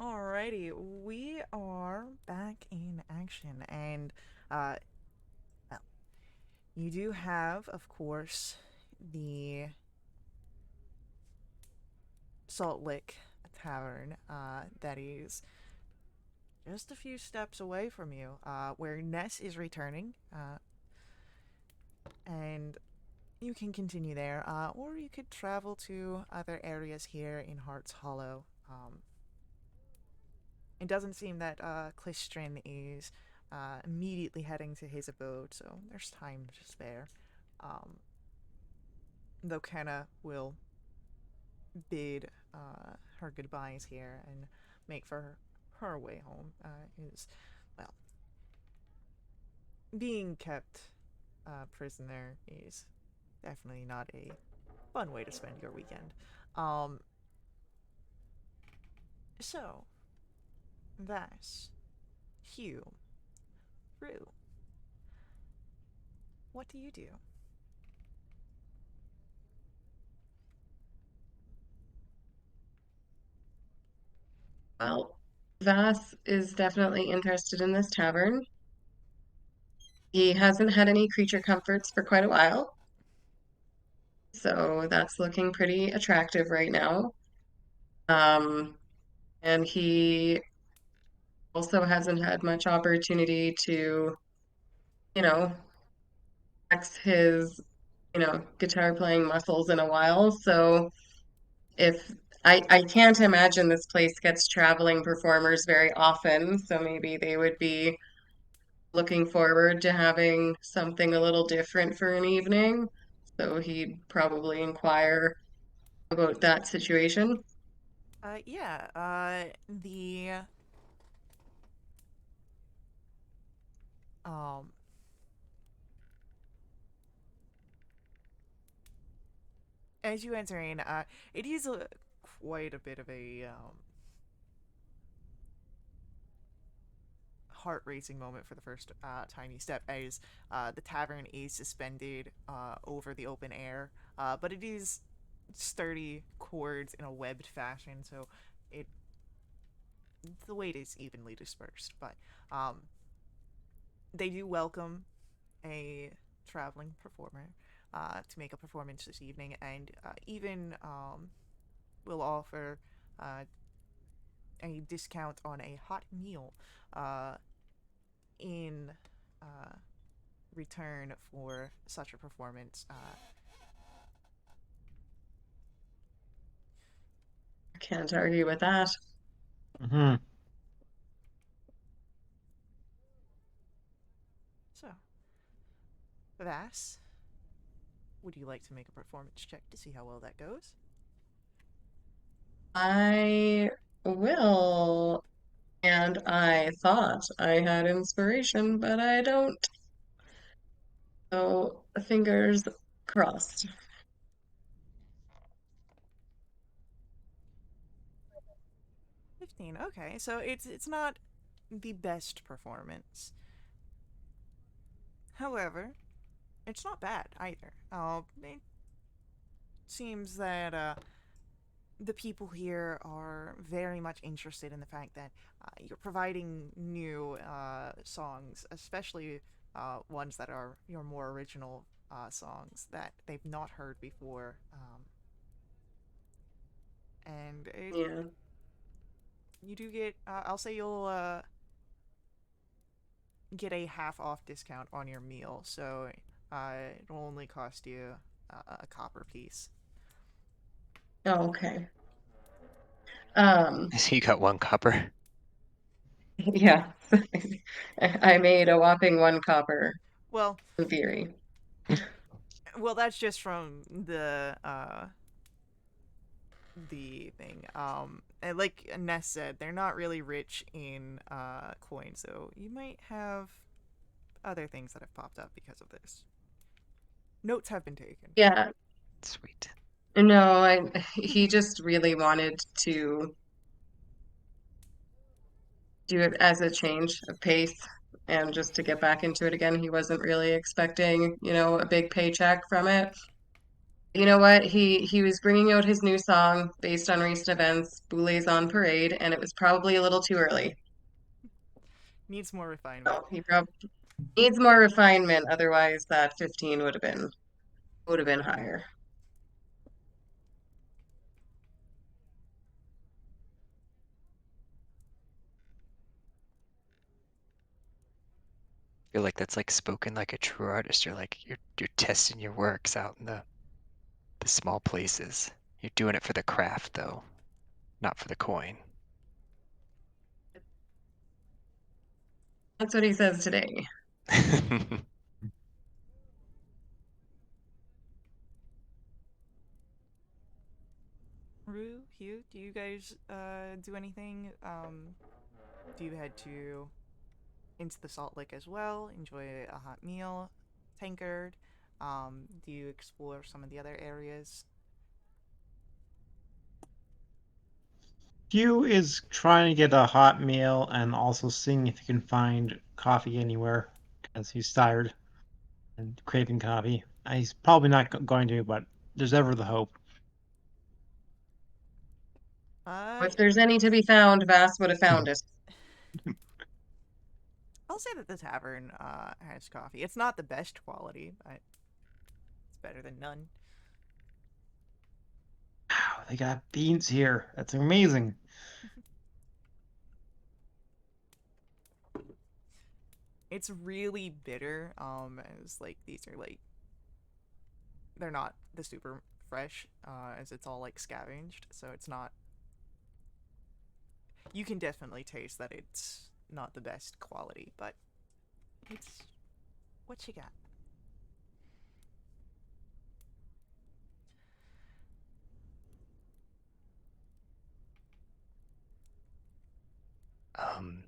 Alrighty, we are back in action, and well, you do have, of course, the Salt Lick Tavern that is just a few steps away from you, where Ness is returning, and you can continue there, or you could travel to other areas here in Heart's Hollow. It doesn't seem that Clistrin is immediately heading to his abode, so there's time to spare. Though Kenna will bid her goodbyes here and make for her way home. Is, well, being kept prisoner is definitely not a fun way to spend your weekend. Um, so, Vass, Hugh, Rue, what do you do? Well, Vass is definitely interested in this tavern. He hasn't had any creature comforts for quite a while, so that's looking pretty attractive right now. Um, and he also hasn't had much opportunity to, you know, flex his, guitar playing muscles in a while. So if I can't imagine this place gets traveling performers very often, so maybe they would be looking forward to having something a little different for an evening. So he'd probably inquire about that situation. Yeah, um, as you enter in, it is quite a bit of a heart racing moment for the first time you step, as the tavern is suspended over the open air, but it is sturdy cords in a webbed fashion, so it the weight is evenly dispersed. But they do welcome a traveling performer to make a performance this evening, and even will offer uh, a discount on a hot meal uh, in uh, return for such a performance. Can't argue with that. Hmm. So, Vass, would you like to make a performance check to see how well that goes? I will. And I thought I had inspiration, but I don't. So fingers crossed. 15. Okay, so it's not the best performance. However, it's not bad either. It seems that the people here are very much interested in the fact that you're providing new songs, especially ones that are your more original songs that they've not heard before. And Yeah. you do get, I'll say you'll get a half off discount on your meal, so it'll only cost you a copper piece. Oh, okay. Um, So you got 1 copper. yeah. I made a whopping 1 copper Well, in theory. well, that's just from the thing. And like Ness said, they're not really rich in coins, so you might have other things that have popped up because of this. Notes have been taken. Yeah. Sweet. No, he just really wanted to do it as a change of pace and just to get back into it again. He wasn't really expecting, a big paycheck from it. You know what? He was bringing out his new song based on recent events, Boulet's on Parade, and it was probably a little too early. Needs more refinement. So he probably needs more refinement, otherwise that 15 would have been higher. Feel like that's like spoken like a true artist. You're testing your works out in the small places. You're doing it for the craft though, not for the coin. That's what he says today. Rue, Hugh, do you guys do anything? Do you head to into the Salt Lake as well? Enjoy a hot meal, tankard? Do you explore some of the other areas? Hugh is trying to get a hot meal and also seeing if he can find coffee anywhere because he's tired and craving coffee. He's probably not going to, but there's ever the hope. Uh, If there's any to be found, Vass would have found it. I'll say that the tavern has coffee. It's not the best quality, but it's better than none. Wow, they got beans here. That's amazing. It's really bitter. As like these are like they're not the super fresh, as it's all like scavenged, so it's not. You can definitely taste that it's not the best quality, but it's what you got. Um,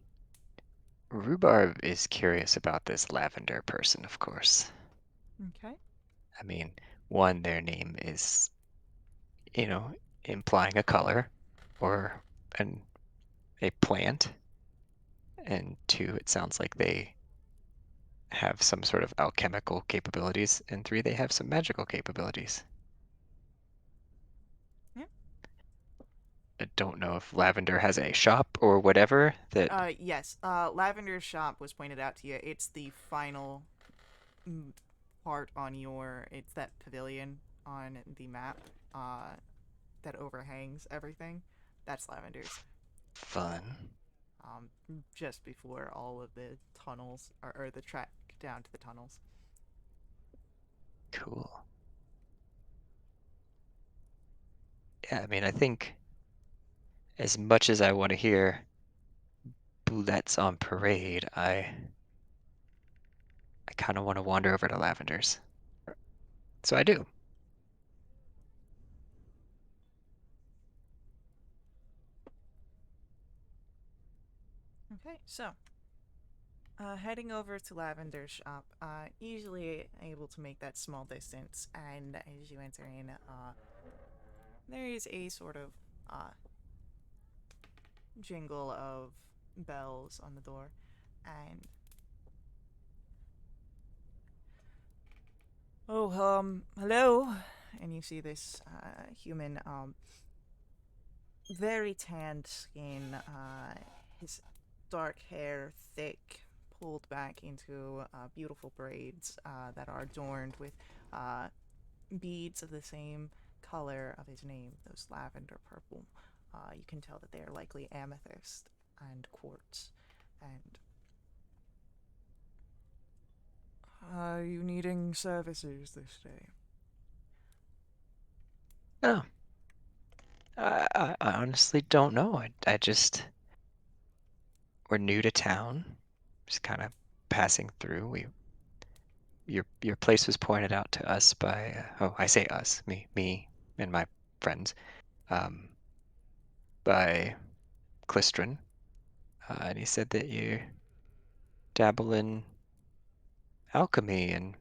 Rhubarb is curious about this lavender person, of course. Okay. I mean, one, their name is, you know, implying a color or an a plant, and two, it sounds like they have some sort of alchemical capabilities, and three, they have some magical capabilities. Yeah. I don't know if Lavender has a shop or whatever that. Yes. Lavender's shop was pointed out to you. It's the final part on your. It's that pavilion on the map. That overhangs everything. That's Lavender's. Fun. Just before all of the tunnels or the track down to the tunnels. Cool. Yeah, I mean, I think as much as I want to hear Boulettes on Parade, I kind of want to wander over to Lavender's. So I do. Okay, so heading over to Lavender's shop, easily able to make that small distance, and as you enter in, there is a sort of jingle of bells on the door, and hello, and you see this human, very tanned skin, his dark hair thick, pulled back into beautiful braids that are adorned with beads of the same color of his name, those lavender purple. You can tell that they are likely amethyst and quartz. And are you needing services this day? No, I honestly don't know. I just we're new to town, just kind of passing through. Your place was pointed out to us by oh, I say us, me and my friends, um, by Clistron, and he said that you dabble in alchemy and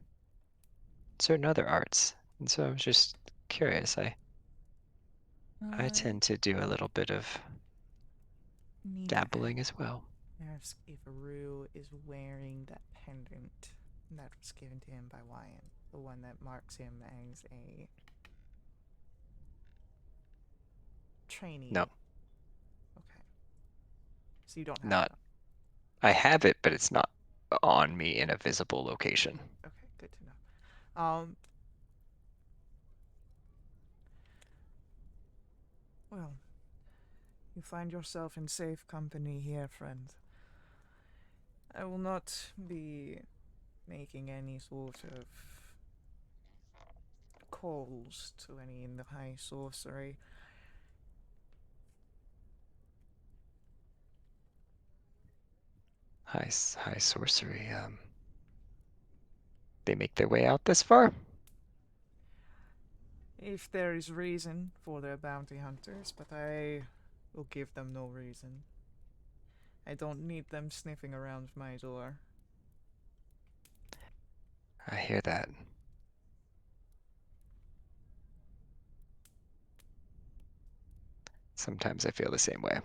certain other arts, and so I was just curious. I I tend to do a little bit of need to dabbling as well. ask if Rue is wearing that pendant that was given to him by Wyan, the one that marks him as a trainee. No, Okay. So you don't have not. it I have it, but it's not on me in a visible location. on. Okay, good to know. Well, you find yourself in safe company here, friend. I will not be making any sort of calls to any in the high sorcery. High sorcery. They make their way out this far. If there is reason for their bounty hunters, but I will give them no reason. I don't need them sniffing around my door. I hear that. Sometimes I feel the same way.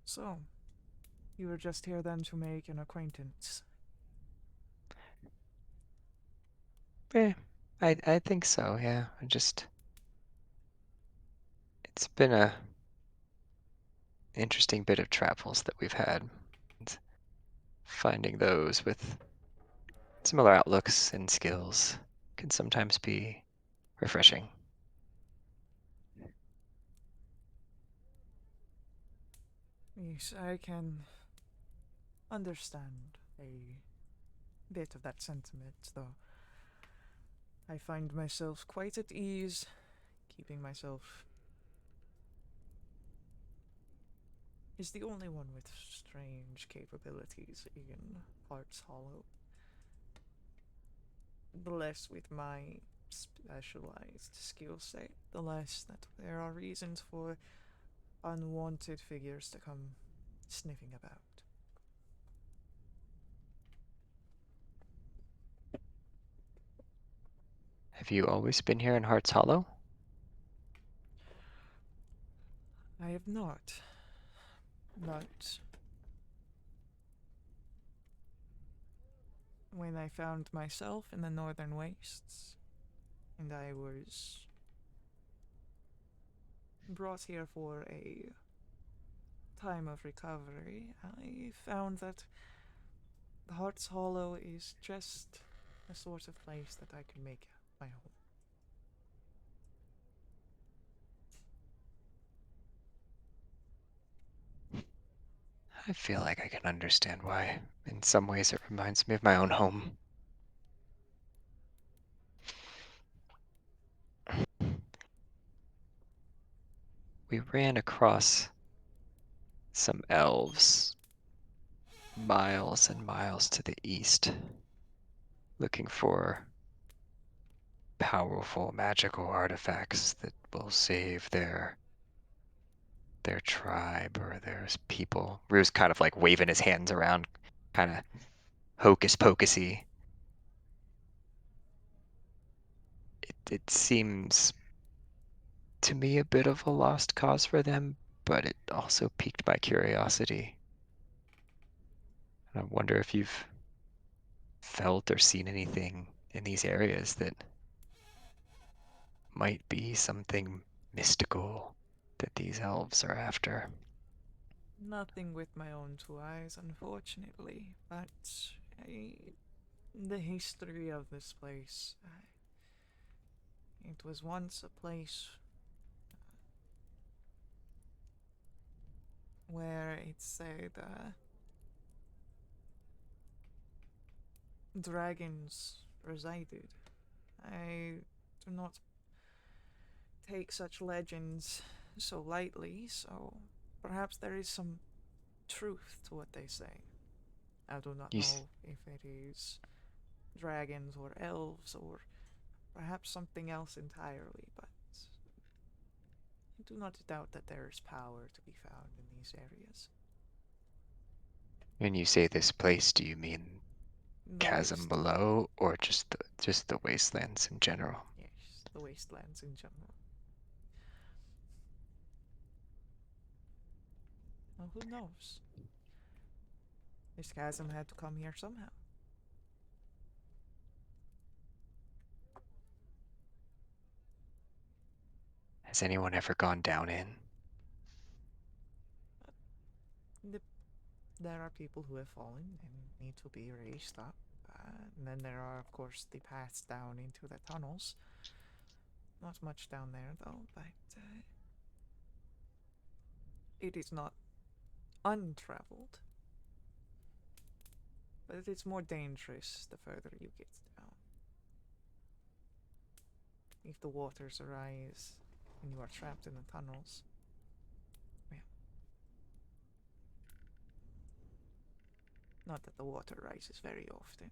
So, you were just here then to make an acquaintance. Yeah, I think so. Yeah, it's been a interesting bit of travels that we've had. And finding those with similar outlooks and skills can sometimes be refreshing. Yes, I can understand a bit of that sentiment, though. I find myself quite at ease, keeping myself is the only one with strange capabilities in Hearts Hollow. The less with my specialized skill set, the less that there are reasons for unwanted figures to come sniffing about. Have you always been here in Hearts Hollow? I have not, but when I found myself in the northern wastes, and I was brought here for a time of recovery, I found that Hearts Hollow is just a sort of place that I can make my home. I feel like I can understand why. In some ways, it reminds me of my own home. We ran across some elves miles and miles to the east, looking for powerful magical artifacts that will save their tribe or their people. Rue's kind of like waving his hands around, kind of hocus pocusy. It seems to me a bit of a lost cause for them, but it also piqued my curiosity. And I wonder if you've felt or seen anything in these areas that might be something mystical that these elves are after. Nothing with my own two eyes, unfortunately, but I, the history of this place. It was once a place where it said dragons resided. I do not take such legends so lightly, so perhaps there is some truth to what they say. I do not You know if it is dragons or elves or perhaps something else entirely, but I do not doubt that there is power to be found in these areas. When you say this place, do you mean The chasm waste. below or just the wastelands in general? Yes, the wastelands in general. Well, who knows? This chasm had to come here somehow. Has anyone ever gone down in? The, there are people who have fallen and need to be raised up. And then there are, of course, the paths down into the tunnels. Not much down there, though, but it is not untraveled. But it is more dangerous the further you get down. If the waters arise and you are trapped in the tunnels, well, not that the water rises very often.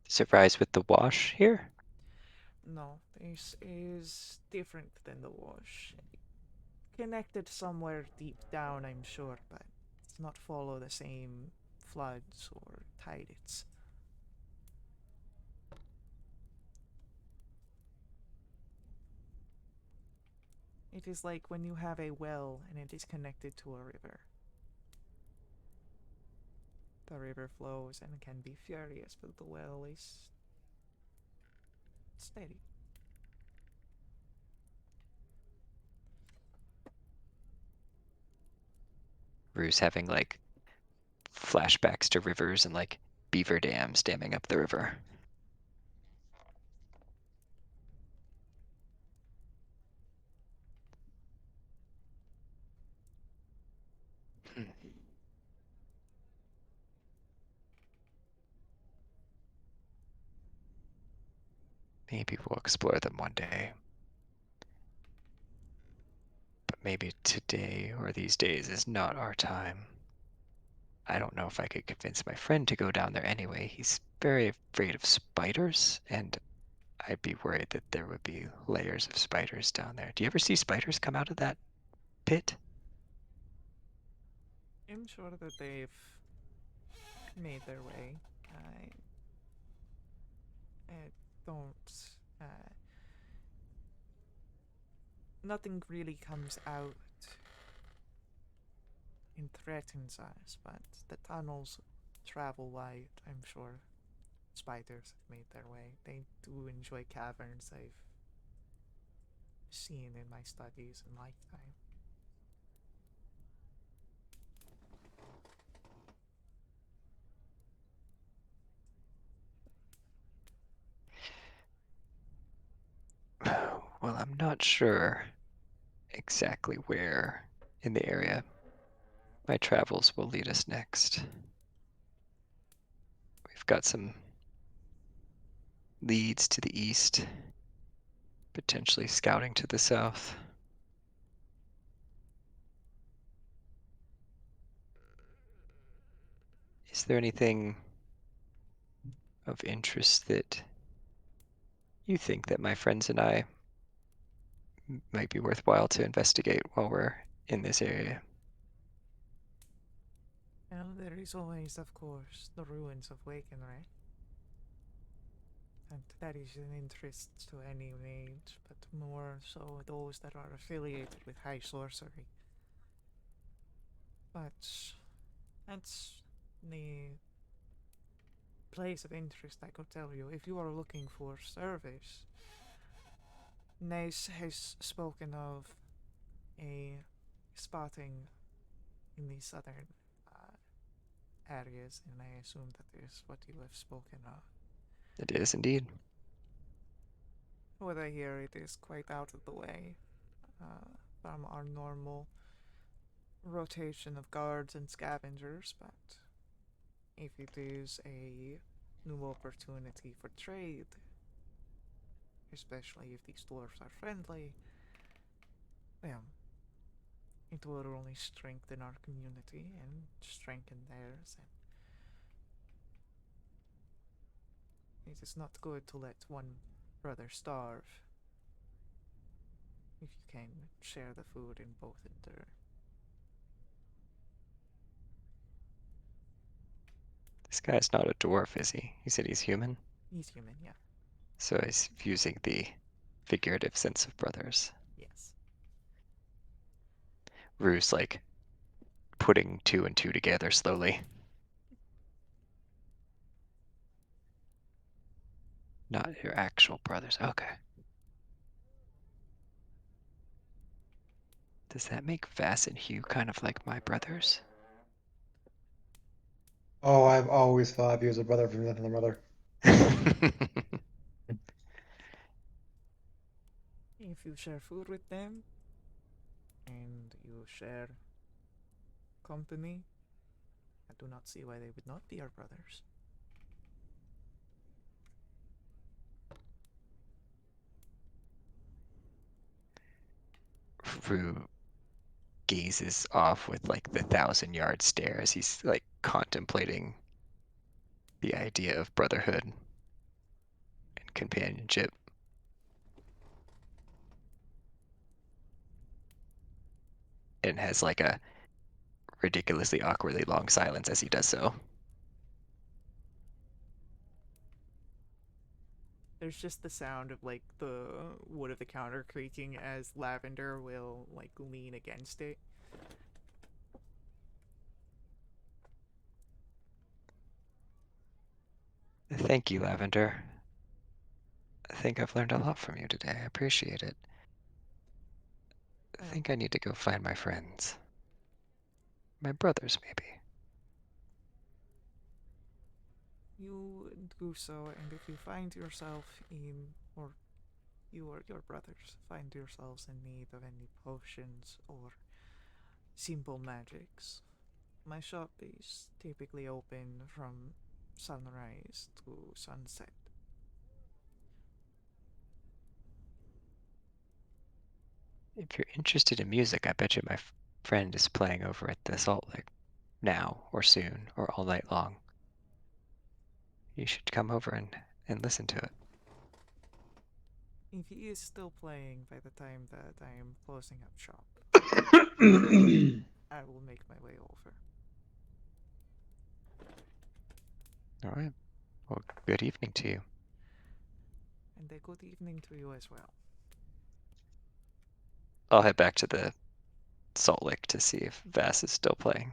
Does it rise with the wash here? No, this is different than the wash. Connected somewhere deep down, I'm sure, but it's not follow the same floods or tides. It is like when you have a well and it is connected to a river. The river flows and can be furious, but the well is steady. Rue's having like flashbacks to rivers and like beaver dams damming up the river. Hmm. Maybe we'll explore them one day. But maybe today or these days is not our time. I don't know if I could convince my friend to go down there anyway. He's very afraid of spiders, and I'd be worried that there would be layers of spiders down there. Do you ever see spiders come out of that pit? I'm sure that they've made their way. I don't. Uh, Nothing really comes out and threatens us, but the tunnels travel wide. I'm sure spiders have made their way. They do enjoy caverns. I've seen in my studies and lifetime. Well, I'm not sure exactly where in the area my travels will lead us next. We've got some leads to the east, Potentially scouting to the south. Is there anything of interest that you think that my friends and I might be worthwhile to investigate while we're in this area? Well, there is always, of course, the ruins of Wakenray. And that is an interest to any mage, but more so those that are affiliated with high sorcery. But that's the place of interest, I could tell you. If you are looking for service, Nace has spoken of a spotting in the southern areas, and I assume that is what you have spoken of. It is indeed. What I hear, it is quite out of the way from our normal rotation of guards and scavengers, but if it is a new opportunity for trade, especially if these dwarves are friendly, well, it will only strengthen our community and strengthen theirs. And it is not good to let one brother starve if you can share the food and both endure. This guy's not a dwarf, is he? He said he's human, He's human, yeah. so he's using the figurative sense of brothers. Yes. Rue's like putting 2 and 2 together slowly. Not your actual brothers. Okay. Does that make Vass and Hugh kind of like my brothers? Oh, I've always thought of you as a brother from another mother. If you share food with them and you share company, I do not see why they would not be our brothers. Rue gazes off with like the 1,000-yard stare as he's like contemplating the idea of brotherhood and companionship. And has like a ridiculously awkwardly long silence as he does so. There's just the sound of like the wood of the counter creaking as Lavender will like lean against it. Thank you, Lavender. I think I've learned a lot from you today. I appreciate it. I think I need to go find my friends. My brothers, maybe. You do so, and if you find yourself in, or you or your brothers find yourselves in need of any potions or simple magics, my shop is typically open from sunrise to sunset. If you're interested in music, I bet you my friend is playing over at the Salt Lick now, or soon, or all night long. You should come over and listen to it. If he is still playing by the time that I am closing up shop, I will make my way over. All right. Well, good evening to you. And a good evening to you as well. I'll head back to the Salt Lick to see if Vass is still playing.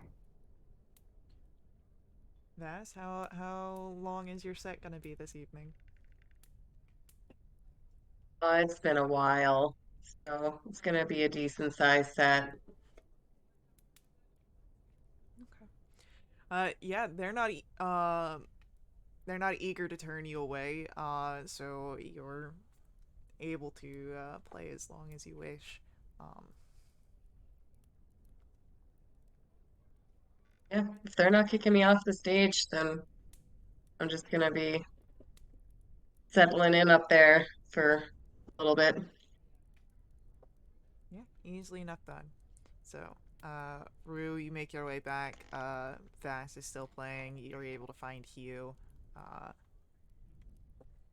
Vass, how long is your set gonna be this evening? It's been a while, so it's gonna be a decent size set. Okay. Yeah, they're not eager to turn you away. So you're able to play as long as you wish. Yeah, if they're not kicking me off the stage, then I'm just gonna be settling in up there for a little bit. Yeah, easily enough done. So, Rue, you make your way back. Vass is still playing. You're able to find Hugh. Uh,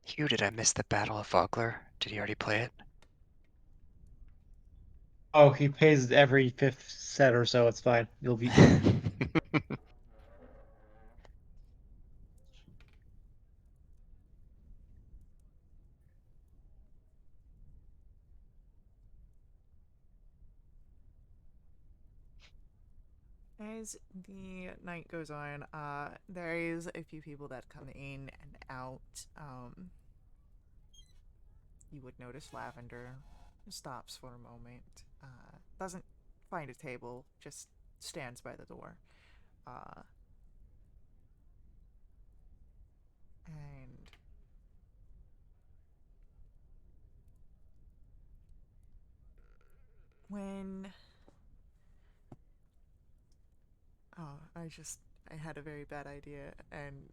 Hugh, did I miss the Battle of Vogler? Did he already play it? Oh, he pays every fifth set or so. It's fine. You'll. as the night goes on, there is a few people that come in and out. You would notice Lavender stops for a moment, doesn't find a table, just stands by the door. Uh, and when oh, I had a very bad idea, and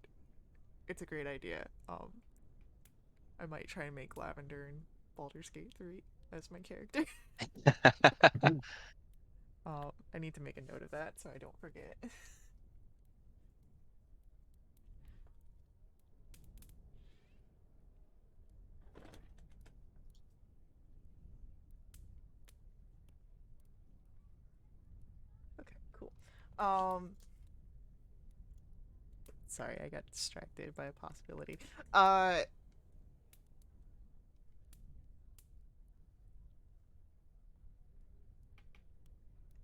it's a great idea. I might try and make Lavender in Baldur's Gate 3 as my character. I need to make a note of that so I don't forget. Okay, cool. Um, Sorry, I got distracted by a possibility. Uh,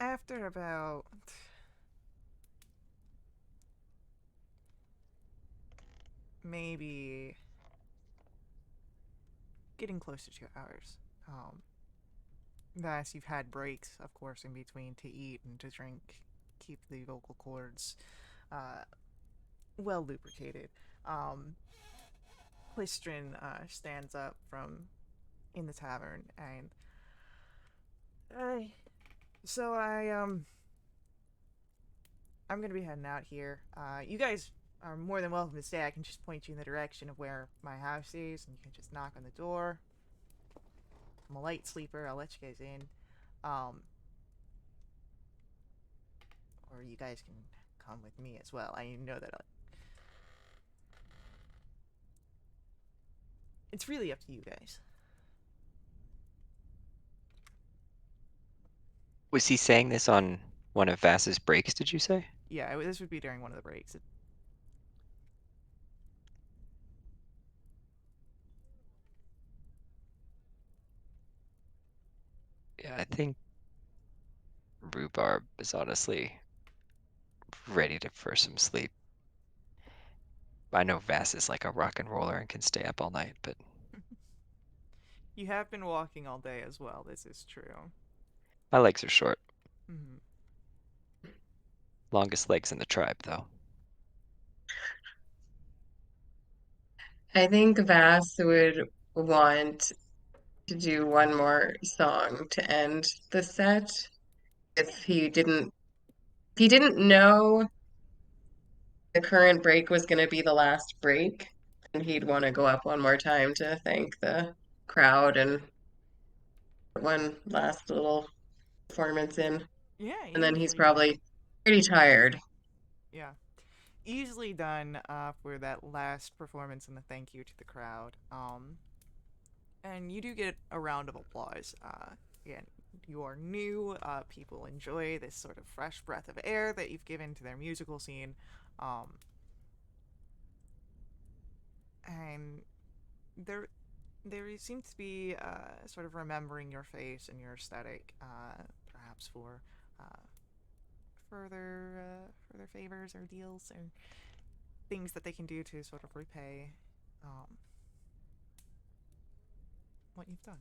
After about maybe getting close to 2 hours, thus you've had breaks, of course, in between to eat and to drink, keep the vocal cords uh, well lubricated. Um, Plistrin stands up from in the tavern and I so I'm gonna be heading out here. You guys are more than welcome to stay. I can just point you in the direction of where my house is, and you can just knock on the door. I'm a light sleeper. I'll let you guys in. Um, or you guys can come with me as well. I know that it's really up to you guys. Was he saying this on one of Vass's breaks, did you say? Yeah, this would be during one of the breaks. Yeah, I think Rhubarb is honestly ready for some sleep. I know Vass is like a rock and roller and can stay up all night, but You have been walking all day as well. This is true. my legs are short. Mm-hmm. Longest legs in the tribe, though. I think Vass would want to do one more song to end the set. If he didn't know the current break was going to be the last break, and he'd want to go up one more time to thank the crowd and one last little performance in. Yeah, And then he's easily done. probably pretty tired. Yeah, easily done for that last performance and the thank you to the crowd. And you do get a round of applause. Again, you are new. People enjoy this sort of fresh breath of air that you've given to their musical scene. Um, and there, there seems to be sort of remembering your face and your aesthetic, perhaps for uh, further favors or deals or things that they can do to sort of repay um, what you've done.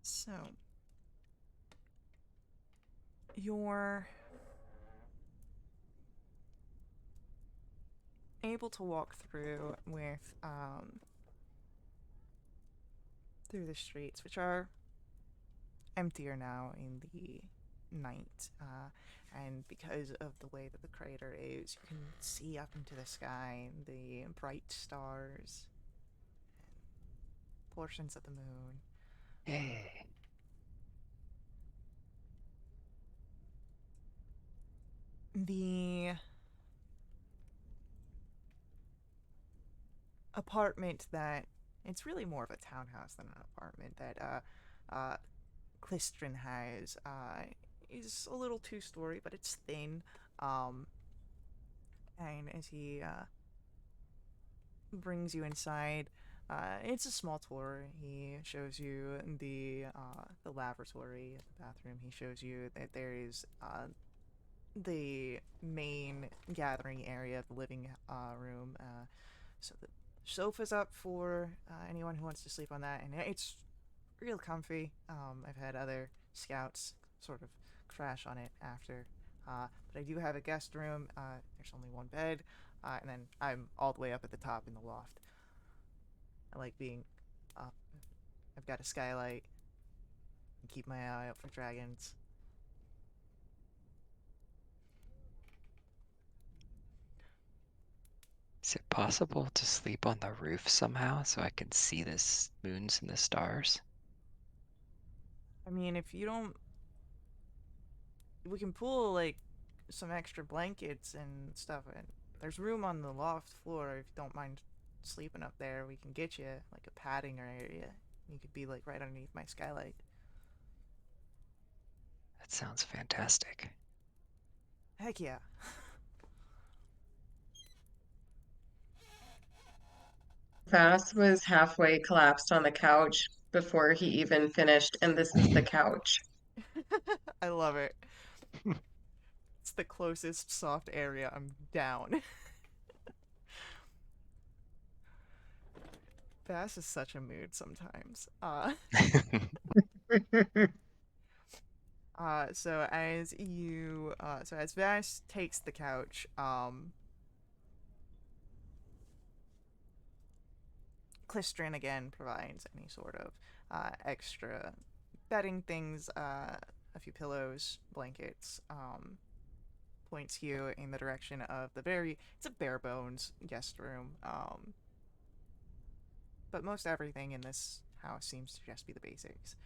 So, you're able to walk through through the streets, which are emptier now in the night, and because of the way that the crater is, you can see up into the sky the bright stars, portions of the moon. Hey. The apartment that it's really more of a townhouse than an apartment that Clistrin has is a little two-story, but it's thin. Um, and as he brings you inside, it's a small tour. He shows you the lavatory, the bathroom. He shows you that there is the main gathering area of the living room. So the sofa's up for anyone who wants to sleep on that, and it's real comfy. I've had other scouts sort of crash on it after. But I do have a guest room. There's only one bed, and then I'm all the way up at the top in the loft. I like being up. I've got a skylight. And keep my eye out for dragons. Is it possible to sleep on the roof somehow so I can see the moons and the stars? I mean, if you don't, we can pull like some extra blankets and stuff. And there's room on the loft floor if you don't mind sleeping up there. We can get you like a padding area. You could be like right underneath my skylight. That sounds fantastic. Heck yeah. Vass was halfway collapsed on the couch before he even finished, and this is the couch. I love it. It's the closest soft area. I'm down. Bass is such a mood sometimes. So as Vass takes the couch, Clistrin again provides any sort of extra bedding things, a few pillows, blankets, points you in the direction of it's a bare bones guest room, but most everything in this house seems to just be the basics.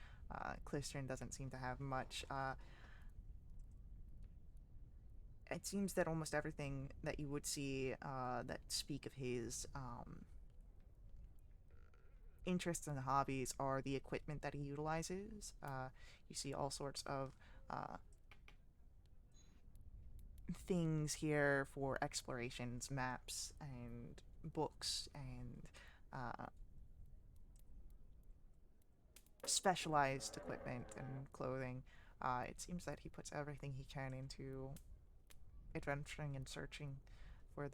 Clistrin doesn't seem to have much. It seems that almost everything that you would see that speak of his interests and hobbies are the equipment that he utilizes. You see all sorts of things here for explorations, maps, and books, and specialized equipment and clothing. It seems that he puts everything he can into adventuring and searching for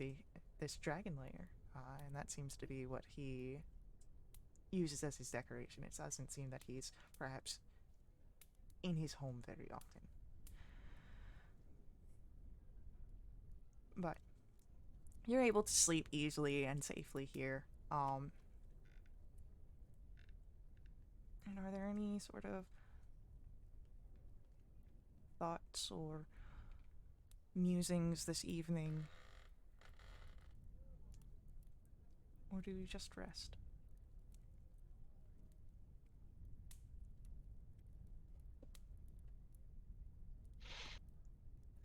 this dragon lair, and that seems to be what he uses as his decoration. It doesn't seem that he's perhaps in his home very often. But you're able to sleep easily and safely here. And are there any sort of thoughts or musings this evening? Or do you just rest?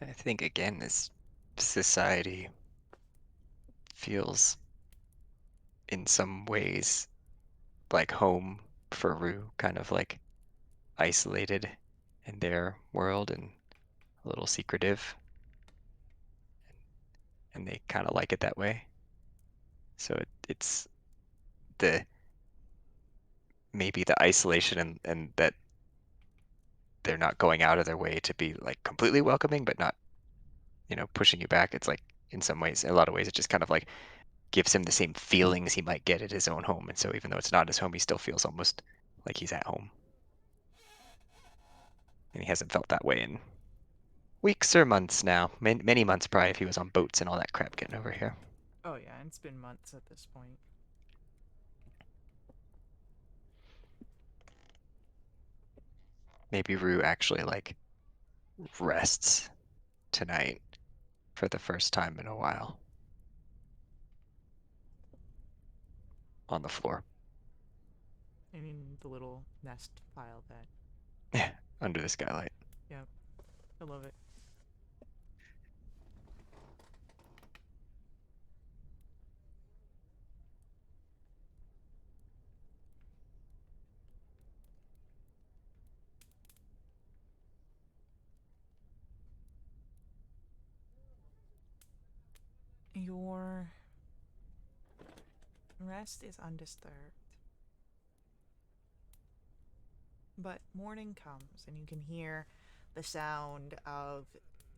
I think again, this society feels in some ways like home for Rue, kind of like isolated in their world and a little secretive. And they kind of like it that way. So it's the maybe the isolation and that they're not going out of their way to be like completely welcoming, but not, pushing you back. It's like in some ways, in a lot of ways, it just kind of like gives him the same feelings he might get at his own home. And so even though it's not his home, he still feels almost like he's at home. And he hasn't felt that way in weeks or months now. Many months probably if he was on boats and all that crap getting over here. Oh yeah, it's been months at this point. maybe Rue actually like rests tonight for the first time in a while on the floor. In the little nest file bed. Yeah, under the skylight. Yep. I love it. Your rest is undisturbed. But morning comes, and you can hear the sound of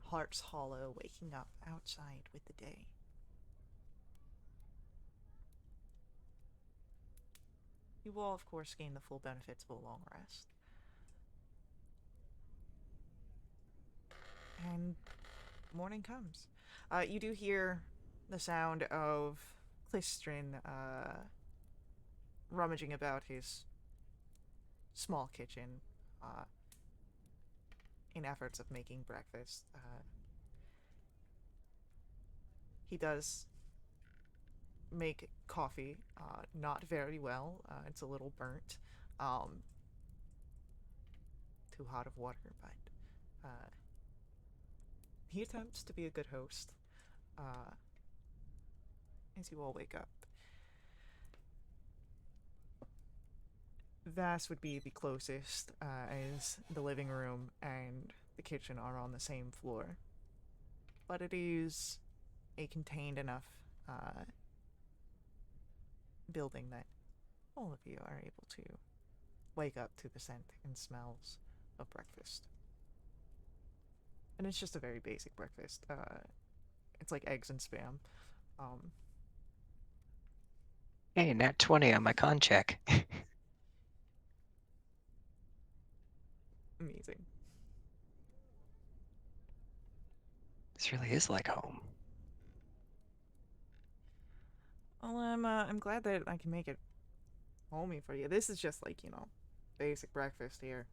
Heart's Hollow waking up outside with the day. You will, of course, gain the full benefits of a long rest. And morning comes. You do hear the sound of Clistrin rummaging about his small kitchen in efforts of making breakfast. He does make coffee, not very well. It's a little burnt. Too hot of water, but he attempts to be a good host as you all wake up. Vass would be the closest, as the living room and the kitchen are on the same floor. But it is a contained enough building that all of you are able to wake up to the scent and smells of breakfast. And it's just a very basic breakfast. It's like eggs and spam. Hey, nat 20 on my con check. Amazing. This really is like home. Well, I'm glad that I can make it homey for you. This is just like, basic breakfast here.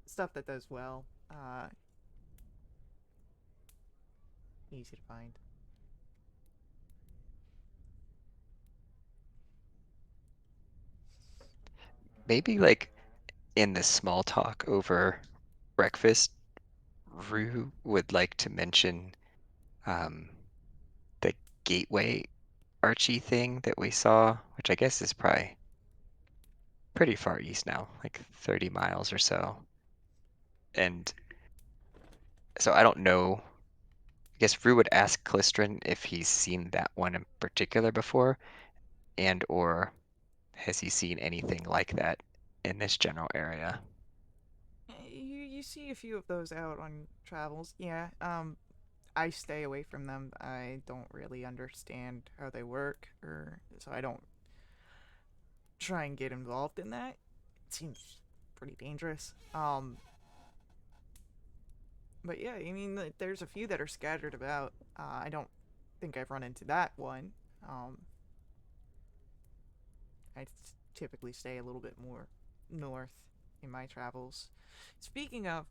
Stuff that does well. Easy to find. Maybe like in the small talk over breakfast, Rue would like to mention um, the gateway Archie thing that we saw, which I guess is probably pretty far east now, like 30 miles or so. And so I don't know. I guess Rue would ask Clistrin if he's seen that one in particular before, and or has he seen anything like that in this general area? You see a few of those out on travels. Yeah. I stay away from them. I don't really understand how they work, or so I don't try and get involved in that. It seems pretty dangerous. But yeah, I mean, there's a few that are scattered about. I don't think I've run into that one. I typically stay a little bit more north in my travels. Speaking of,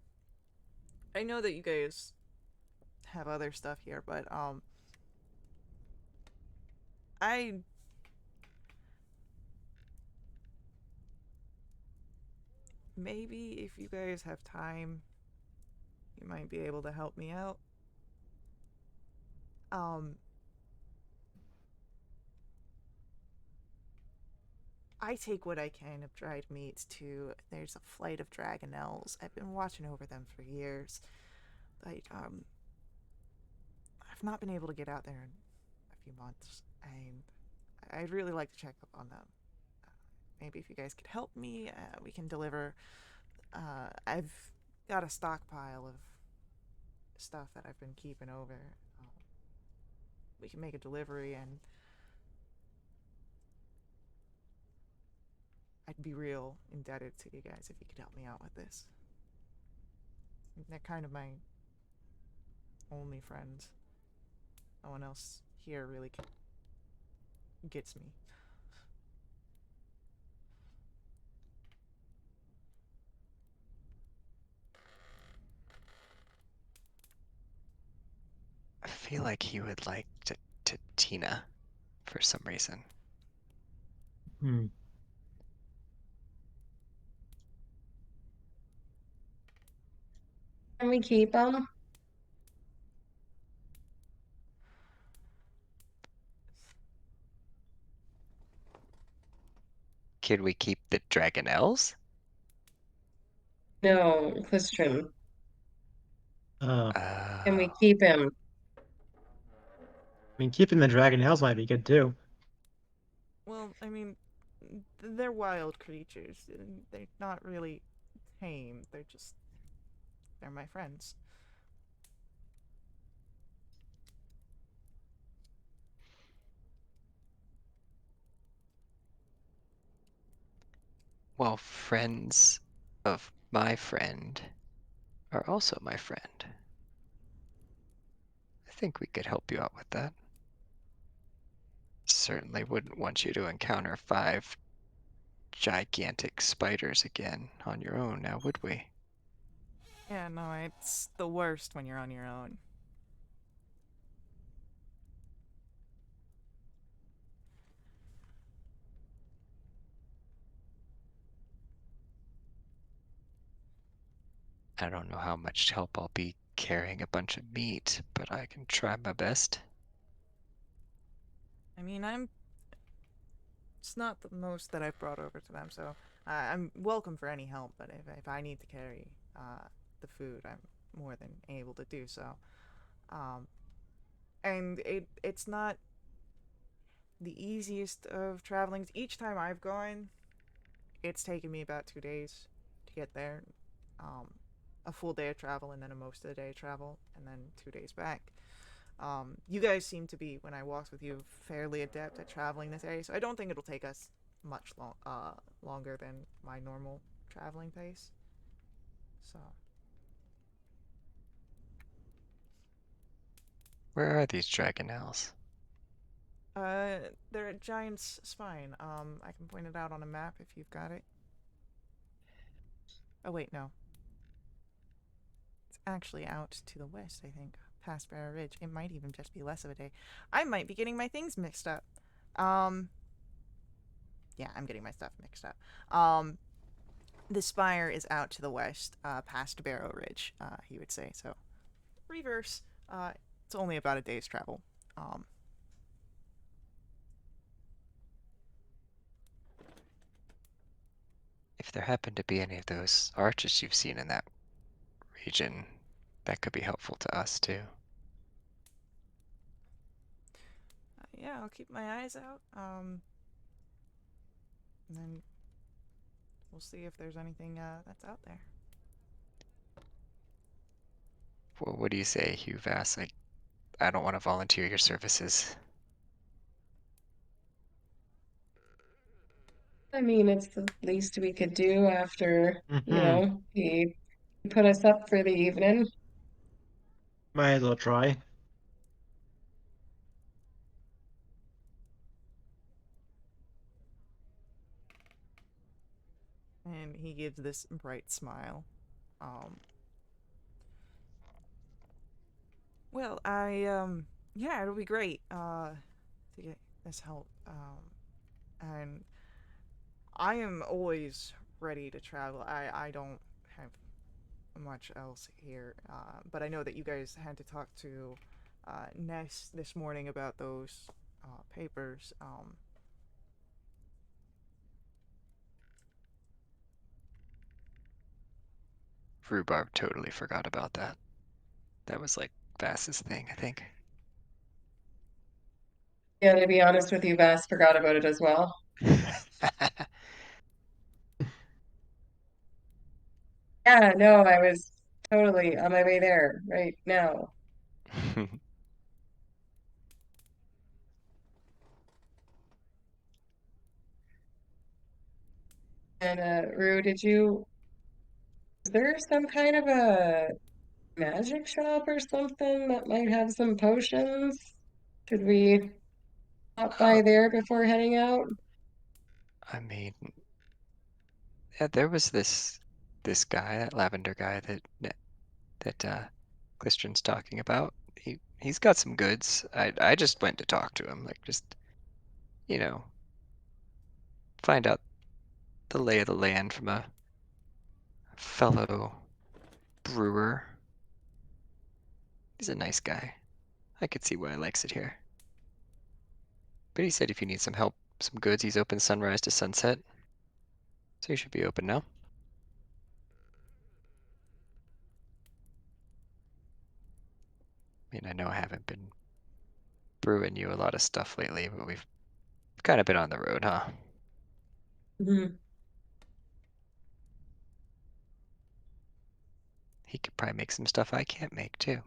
I know that you guys have other stuff here, but I maybe if you guys have time, you might be able to help me out. Um, I take what I can of dried meats to. There's a flight of Dragonelles. I've been watching over them for years. I've not been able to get out there in a few months, and I'd really like to check up on them. Maybe if you guys could help me, we can deliver. I've got a stockpile of stuff that I've been keeping over. We can make a delivery, and I'd be real indebted to you guys if you could help me out with this. They're kind of my only friends. No one else here really gets me. feel like he would like to Tina for some reason. Hmm. Can we keep him? Could we keep the Dragonelles? No, Christian. I Can we Oh, keep him? mean, keeping the dragon nails might be good too. Well, I mean, they're wild creatures. They're not really tame. They're my friends. well, friends of my friend are also my friend. I think we could help you out with that. Certainly wouldn't want you to encounter 5 gigantic spiders again on your own now, would we? Yeah, no, it's the worst when you're on your own. I don't know how much help I'll be carrying a bunch of meat, but I can try my best. I mean, it's not the most that I've brought over to them, so I'm welcome for any help. But if I need to carry the food, I'm more than able to do so. Um, and it's not the easiest of travelings. Each time I've gone, it's taken me about 2 days to get there. Um, a full day of travel and then a most of the day of travel and then 2 days back. You guys seem to be, when I walked with you, fairly adept at traveling this area, so I don't think it'll take us much longer than my normal traveling pace. So, Where are these Dragonelles? they're at Giant's Spine. I can point it out on a map if you've got it. Oh wait, no. It's actually out to the west, I think, past Barrow Ridge. It might even just be less of a day. I might be getting my things mixed up. Um, yeah, I'm getting my stuff mixed up. The spire is out to the west, past Barrow Ridge, he would say. So, reverse. It's only about a day's travel. Um, If there happen to be any of those arches you've seen in that region, that could be helpful to us too. yeah, I'll keep my eyes out. And then we'll see if there's anything that's out there. Well, what do you say, Hugh Vass? I don't want to volunteer your services. I mean, it's the least we could do after, Mm-hmm. he put us up for the evening. Might as well try. And he gives this bright smile. Um, well, yeah, it'll be great to get this help. And I am always ready to travel. I don't have much else here, but I know that you guys had to talk to Ness this morning about those papers. Rhubarb totally forgot about that. That was like Vass's thing, I think. Yeah, to be honest with you, Vass forgot about it as well. Yeah, no, I was totally on my way there right now. And Rue, is there some kind of a magic shop or something that might have some potions? Should we stop by Oh, there before heading out? I mean, yeah, there was this guy, that lavender guy that Clistron's talking about. He's got some goods. I just went to talk to him, like just, you know, find out the lay of the land from a fellow brewer. He's a nice guy. I could see why he likes it here. But he said if you need some help, some goods, he's open sunrise to sunset. So you should be open now. I mean, I know I haven't been brewing you a lot of stuff lately, but we've kind of been on the road, huh? Mhm. He could probably make some stuff I can't make too.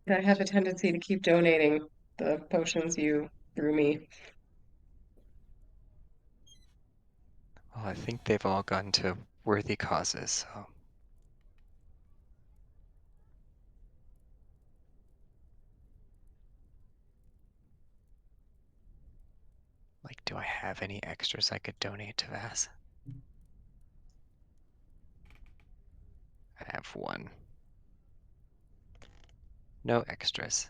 I have a tendency to keep donating the potions you threw me. Well, I think they've all gone to worthy causes, so. Like, do I have any extras I could donate to Vass? I have one. No extras.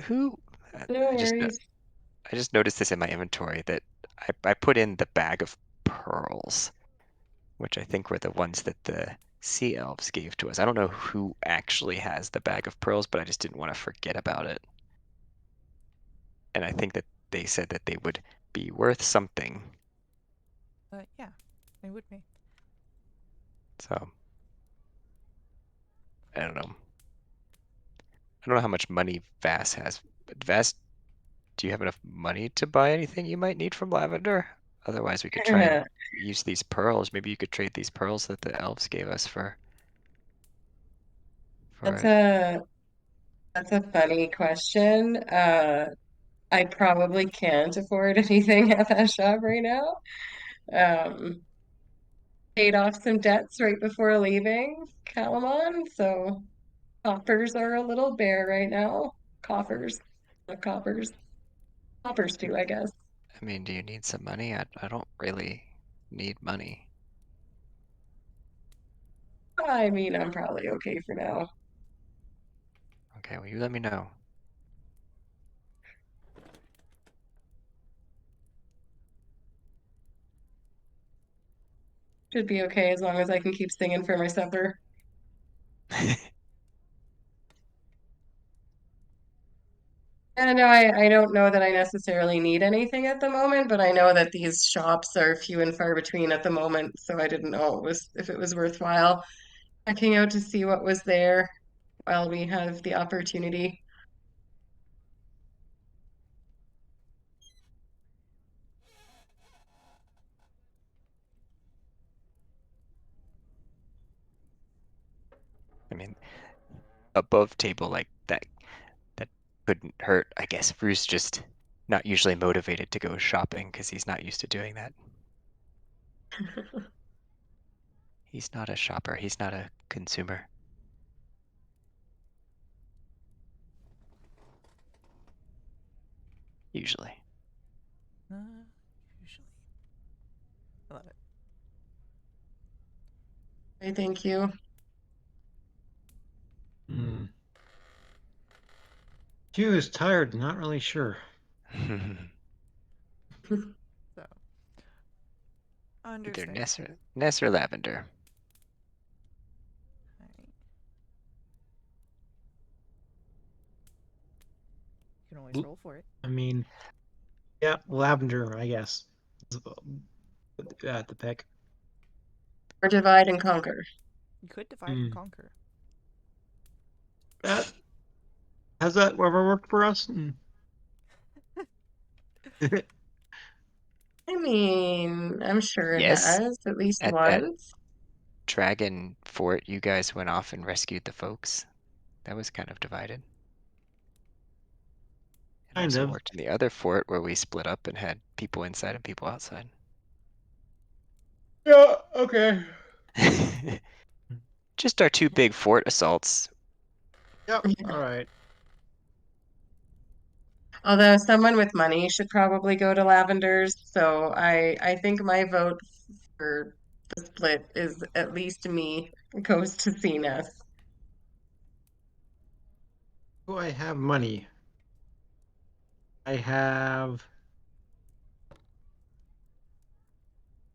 Who? No I just worries. I just noticed this in my inventory that I put in the bag of pearls, which I think were the ones that the sea elves gave to us. I don't know who actually has the bag of pearls, but I just didn't want to forget about it. And I think that they said that they would be worth something. Yeah, it would be. So I don't know. I don't know how much money Vass has. But Vass, do you have enough money to buy anything you might need from Lavender? Otherwise, we could try and use these pearls. Maybe you could trade these pearls that the elves gave us for That's it. a funny question. I probably can't afford anything at that shop right now. Um, Paid off some debts right before leaving Calamon, so coffers are a little bare right now. Coffers, not coppers. Coppers too, I guess. I mean, do you need some money? I don't really need money. I mean, I'm probably okay for now. Okay, well, you let me know. Should be okay as long as I can keep singing for my supper. And no, I don't know that I necessarily need anything at the moment, but I know that these shops are few and far between at the moment, so I didn't know if it was worthwhile checking out to see what was there while we have the opportunity. I mean, above table like that couldn't hurt. I guess Bruce just not usually motivated to go shopping because he's not used to doing that. He's not a shopper. He's not a consumer. Usually. Usually. I love it. I thank you. Hmm. Hugh is tired, not really sure. So, Either understand. Ness or Lavender. Alright. You can always L- roll for it. I mean, yeah, lavender, I guess. At the pick. Or divide and conquer. You could divide and conquer. That has that ever worked for us? I mean, I'm sure it Yes, has at least at that once. dragon fort, you guys went off and rescued the folks. That was kind of divided. It Kind also of. worked in the other fort where we split up and had people inside and people outside. Yeah, okay. Just our two big fort assaults. Yep, all right. Although someone with money should probably go to Lavender's, so I think my vote for the split is at least me goes to CNES. Do I have money? I have.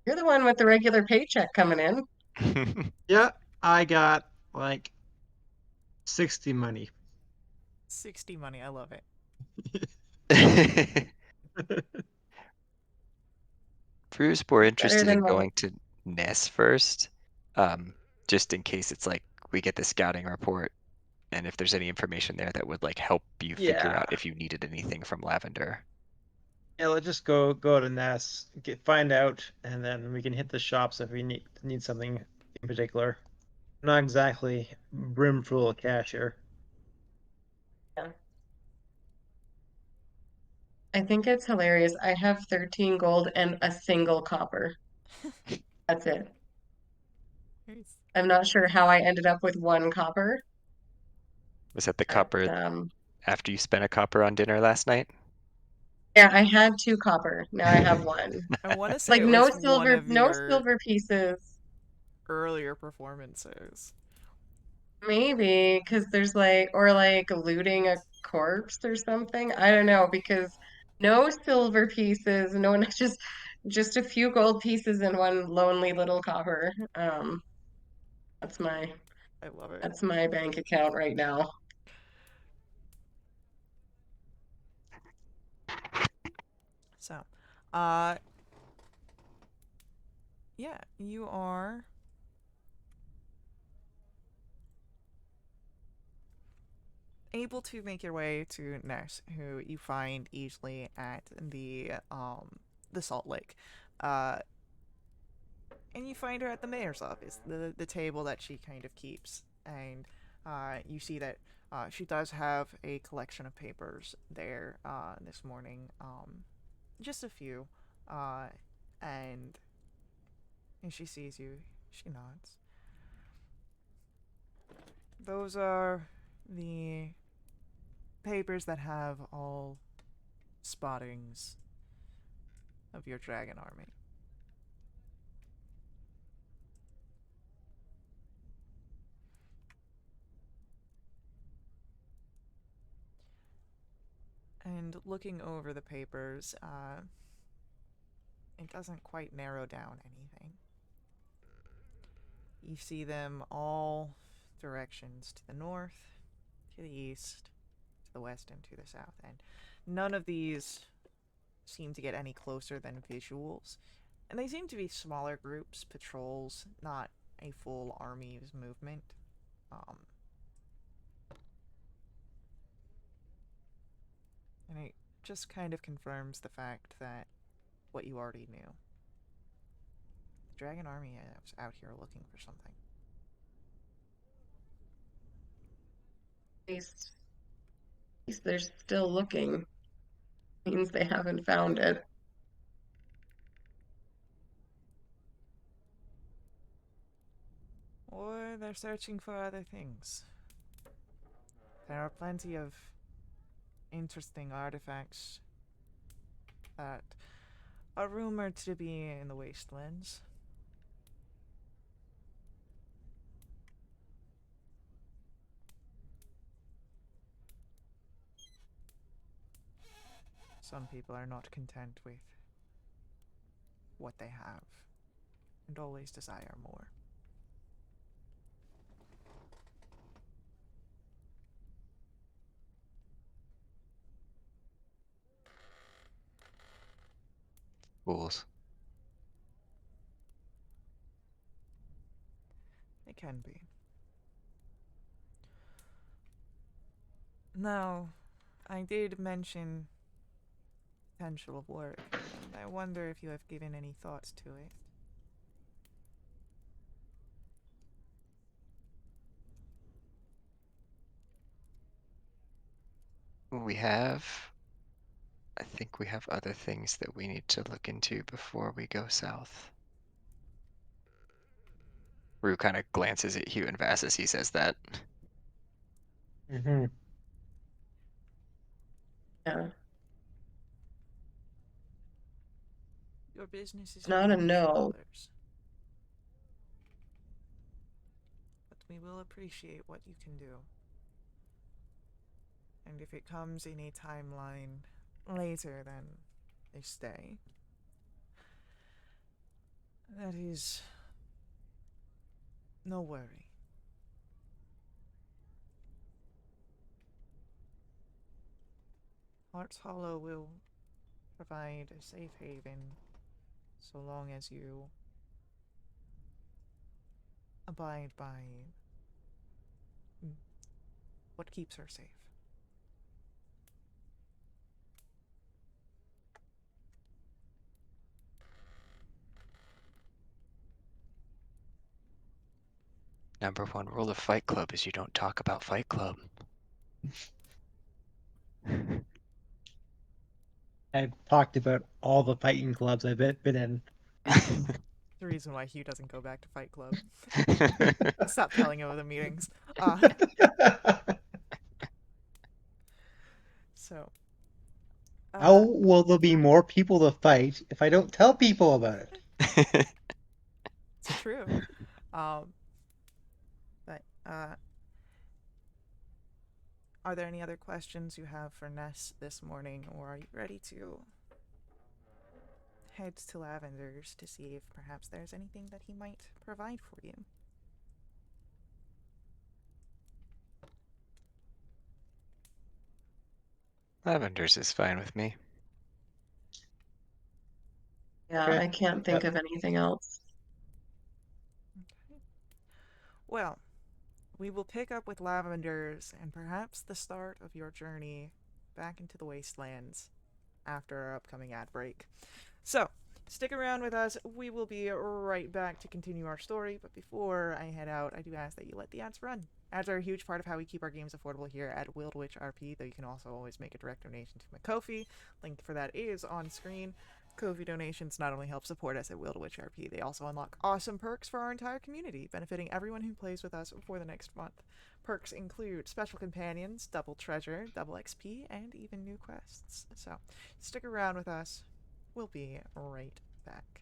You're the one with the regular paycheck coming in. Yeah, I got like 60 money. 60 money, I love it. Drew's more Better interested than in most. going to Ness first, just in case it's like we get the scouting report, and if there's any information there that would like help you figure out Yeah. if you needed anything from Lavender. Yeah, let's just go to Ness, find out, and then we can hit the shops if we need something in particular. Not exactly brim full of cash here. Yeah. I think it's hilarious. I have 13 gold and a single copper. That's it. Nice. I'm not sure how I ended up with 1 copper, Was that the but copper after you spent a copper on dinner last night? yeah, I had 2 copper. Now I have 1. I want to say Like it was one of no your silver pieces. earlier performances. Maybe because there's like, or like looting a corpse or something. I don't know because no silver pieces, no one just a few gold pieces and 1 lonely little copper. That's my I love it. that's my bank account right now. So, uh, yeah, you are able to make your way to Ness, who you find easily at the Salt Lake. Uh, and you find her at the mayor's office, the table that she kind of keeps, and you see that she does have a collection of papers there this morning, just a few, uh, and she sees you, she nods. Those are the papers that have all spottings of your dragon army. And looking over the papers, it doesn't quite narrow down anything. You see them all directions to the north, to the east, to the west, and to the south. And none of these seem to get any closer than visuals. And they seem to be smaller groups, patrols, not a full army's movement. Um, and it just kind of confirms the fact that what you already knew. The Dragon Army is out here looking for something. At least they're still looking. Means they haven't found it. Or they're searching for other things. There are plenty of interesting artifacts that are rumored to be in the wastelands. Some people are not content with what they have and always desire more. Fools. They can be. Now, I did mention potential of work, and I wonder if you have given any thoughts to it. I think we have other things that we need to look into before we go south. Rue kind of glances at Hugh and Vass as he says that. Mm-hmm. Yeah. Your business is Not a huge, no. Travelers. But we will appreciate what you can do. And if it comes in a timeline later than this day, that is no worry. Hearts Hollow will provide a safe haven so long as you abide by what keeps her safe. Number one rule of Fight Club is you don't talk about Fight Club. I've talked about all the fighting clubs I've been in. The reason why Hugh doesn't go back to Fight Club. Stop telling him of the meetings. So. How will there be more people to fight if I don't tell people about it? It's true. But are there any other questions you have for Ness this morning, or are you ready to head to Lavender's to see if perhaps there's anything that he might provide for you? Lavender's is fine with me. Yeah, Okay. I can't think of anything else. Okay. Well, we will pick up with Lavender's and perhaps the start of your journey back into the wastelands after our upcoming ad break. So, stick around with us. We will be right back to continue our story, but before I head out, I do ask that you let the ads run. Ads are a huge part of how we keep our games affordable here at WRP, though you can also always make a direct donation to my Ko-fi. Link for that is on screen. Ko-fi donations not only help support us at WRP, they also unlock awesome perks for our entire community, benefiting everyone who plays with us for the next month. Perks include special companions, double treasure, double XP, and even new quests. So, stick around with us. We'll be right back.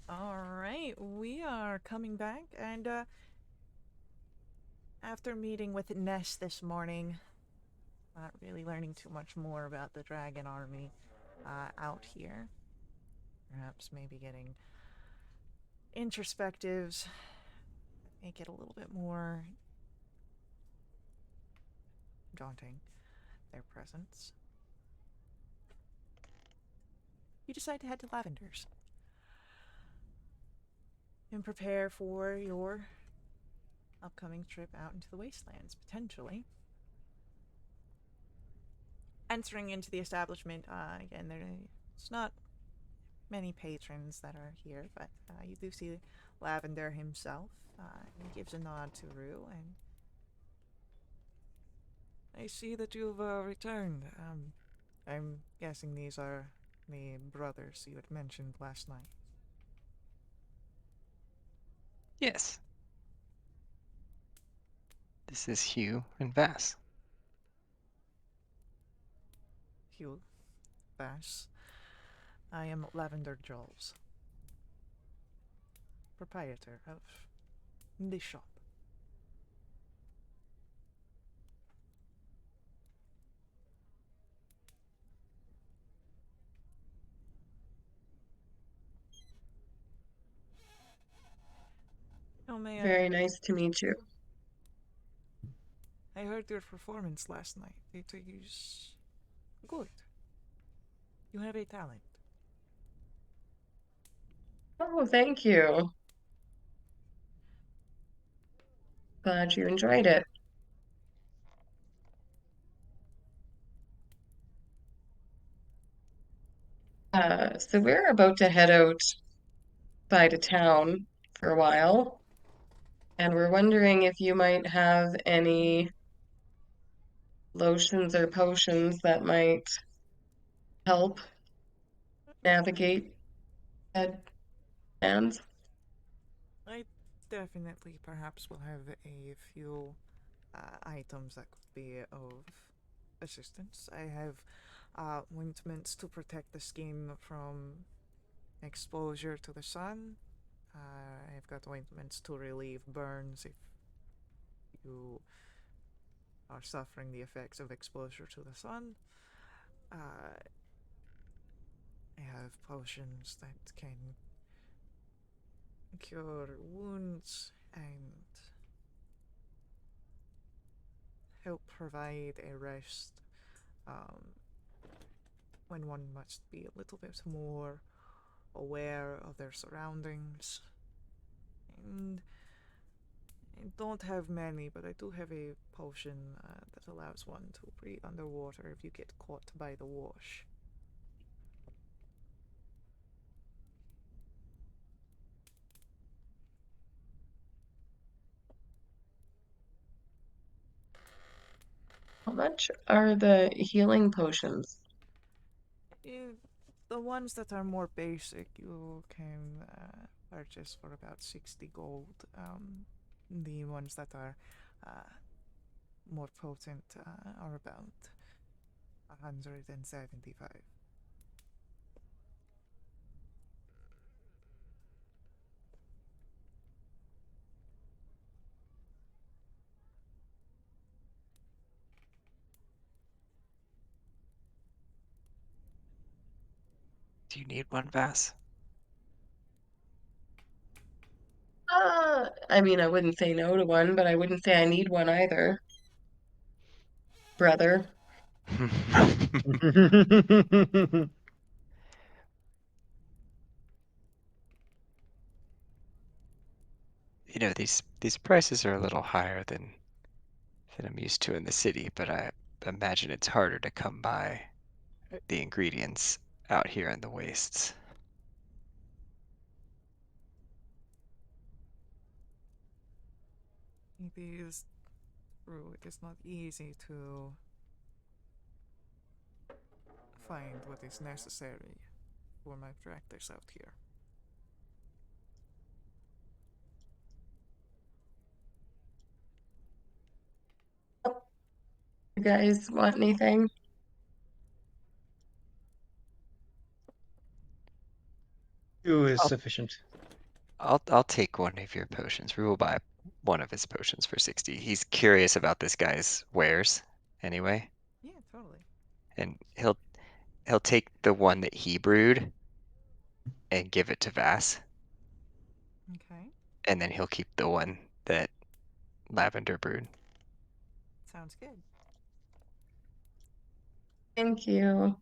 Alright, we are coming back, and after meeting with Ness this morning, not really learning too much more about the dragon army out here. Perhaps maybe getting introspectives, make it a little bit more daunting, their presence. You decide to head to Lavender's and prepare for your upcoming trip out into the wastelands, potentially. Entering into the establishment, again, there's not many patrons that are here, but you do see Lavender himself. He gives a nod to Rue, and I see that you've returned. I'm guessing these are the brothers you had mentioned last night. Yes. This is Hugh and Vass. Hugh, Vass. I am Lavender Jules, proprietor of the shop. Oh, may Very nice to meet you. I heard your performance last night. It is good. You have a talent. Oh, thank you. Glad you enjoyed it. So we're about to head out by to town for a while. And we're wondering if you might have any lotions or potions that might help navigate that lands. I definitely perhaps will have a few items that could be of assistance. I have ointments to protect the skin from exposure to the sun. I've got ointments to relieve burns if you are suffering the effects of exposure to the sun. Uh, I have potions that can cure wounds and help provide a rest um, when one must be a little bit more aware of their surroundings. And I don't have many, but I do have a potion that allows one to breathe underwater if you get caught by the wash. How much are the healing potions? The ones that are more basic, you can purchase for about 60 gold. The ones that are uh, more potent are about 175. Do you need one, Vass? I mean, I wouldn't say no to one, but I wouldn't say I need one either, brother. You know, these prices are a little higher than I'm used to in the city, but I imagine it's harder to come by the ingredients out here in the wastes. It is true, it is not easy to find what is necessary for my practice out here. You guys want anything? Two is I'll, sufficient. I'll take one of your potions. We will buy one of his potions for 60. He's curious about this guy's wares anyway, Yeah, totally. and he'll take the one that he brewed and give it to Vass, Okay, and then he'll keep the one that Lavender brewed. sounds good. Thank you.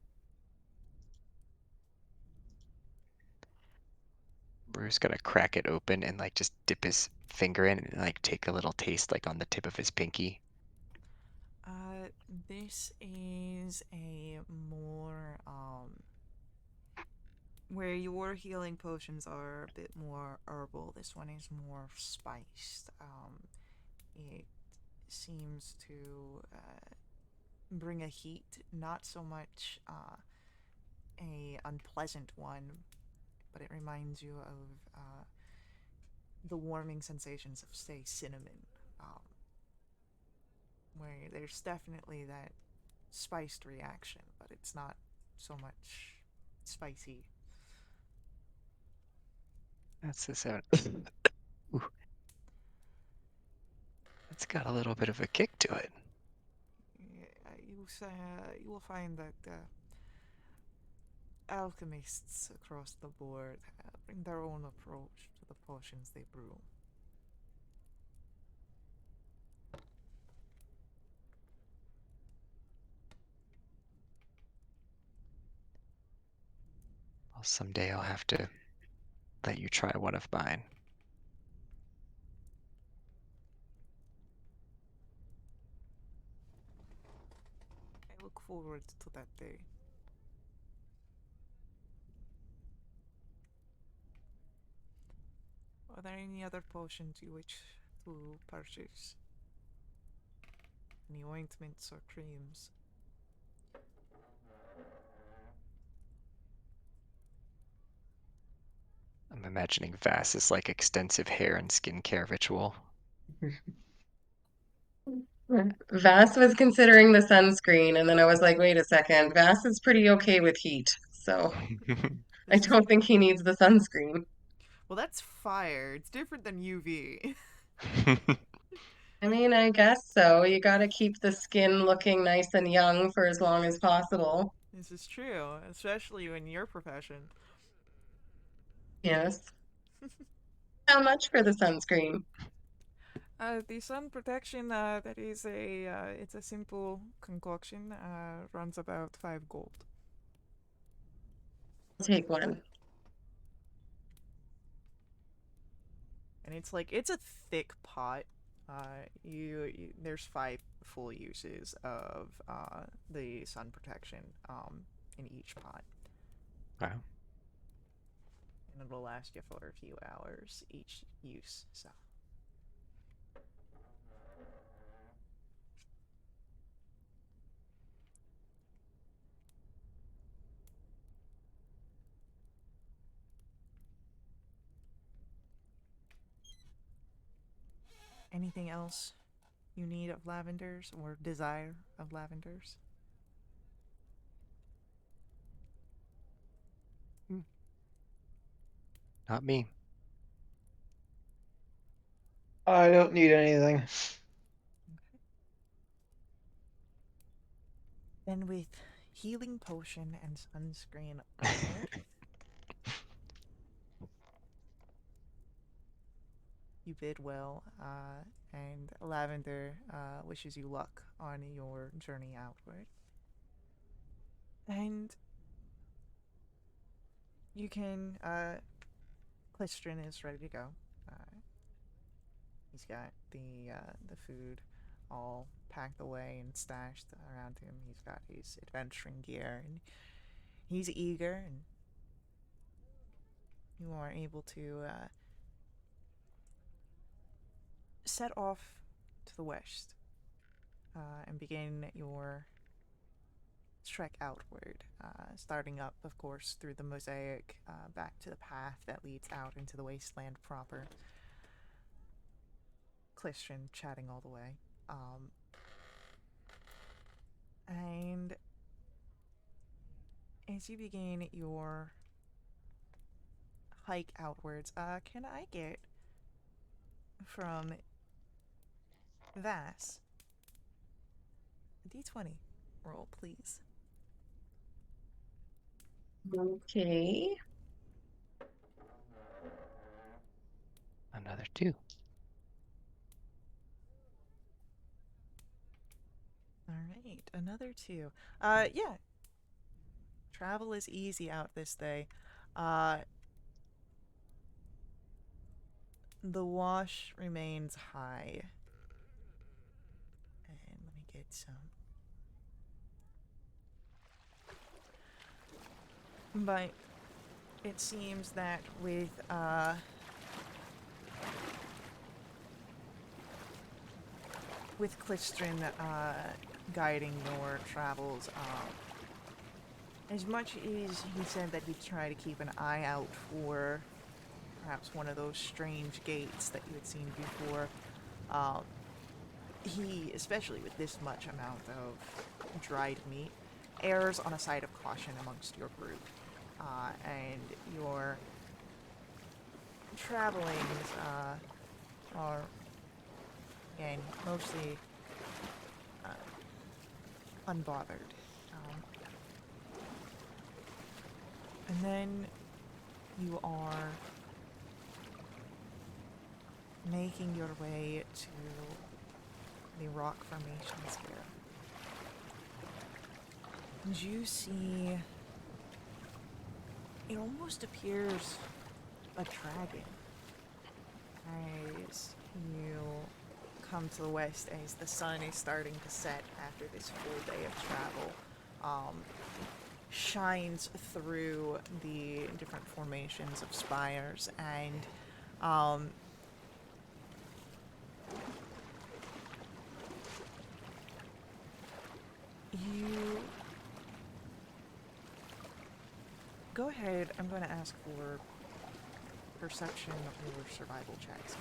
Brew's gonna crack it open and like just dip his finger in and like take a little taste like on the tip of his pinky. Uh, this is a more where your healing potions are a bit more herbal. This one is more spiced. It seems to bring a heat, not so much a unpleasant one, but it reminds you of the warming sensations of, say, cinnamon, um, where there's definitely that spiced reaction, but it's not so much spicy. That's the sound. Ooh, it's got a little bit of a kick to it. You will find that alchemists across the board bring their own approach to the potions they brew. Well, someday I'll have to let you try one of mine. I look forward to that day. Are there any other potions you wish to purchase any ointments or creams. I'm imagining Vass's like extensive hair and skincare ritual. Vass was considering the sunscreen, and then I was like, wait a second, Vass is pretty okay with heat, so I This is don't think he needs the sunscreen. well, that's fire. It's different than UV. I mean, I guess so. You gotta keep the skin looking nice and young for as long as possible. This is true, especially in your profession. Yes. How much for the sunscreen? The sun protection, that is it's a simple concoction, runs about 5 gold. I'll take one. And it's a thick pot. There's 5 full uses of the sun protection in each pot, Wow. and it'll last you for a few hours each use. So anything else you need of lavenders or desire of lavenders? Not me. I don't need anything. Then with healing potion and sunscreen armored, you bid well, and Lavender wishes you luck on your journey outward. And you can, Clistrin is ready to go. He's got the food all packed away and stashed around him. He's got his adventuring gear, and he's eager, and you are able to set off to the west and begin your trek outward, starting up, of course, through the mosaic back to the path that leads out into the wasteland proper. Clistrin chatting all the way. And as you begin your hike outwards, can I get from Vass a d20 roll, please? Okay. Another 2. Alright, another 2. Yeah. Travel is easy out this day. The wash remains high. And let me get some. But it seems that with Clistrin guiding your travels, as much as he said that he'd try to keep an eye out for perhaps one of those strange gates that you had seen before, he, especially with this much amount of dried meat, errs on a side of caution amongst your group. And your travelings are, again, mostly unbothered. And then you are making your way to the rock formations here. And you see, it almost appears a dragon as you come to the west, as the sun is starting to set after this full day of travel. Shines through the different formations of spires, and You go ahead. I'm going to ask for perception or survival checks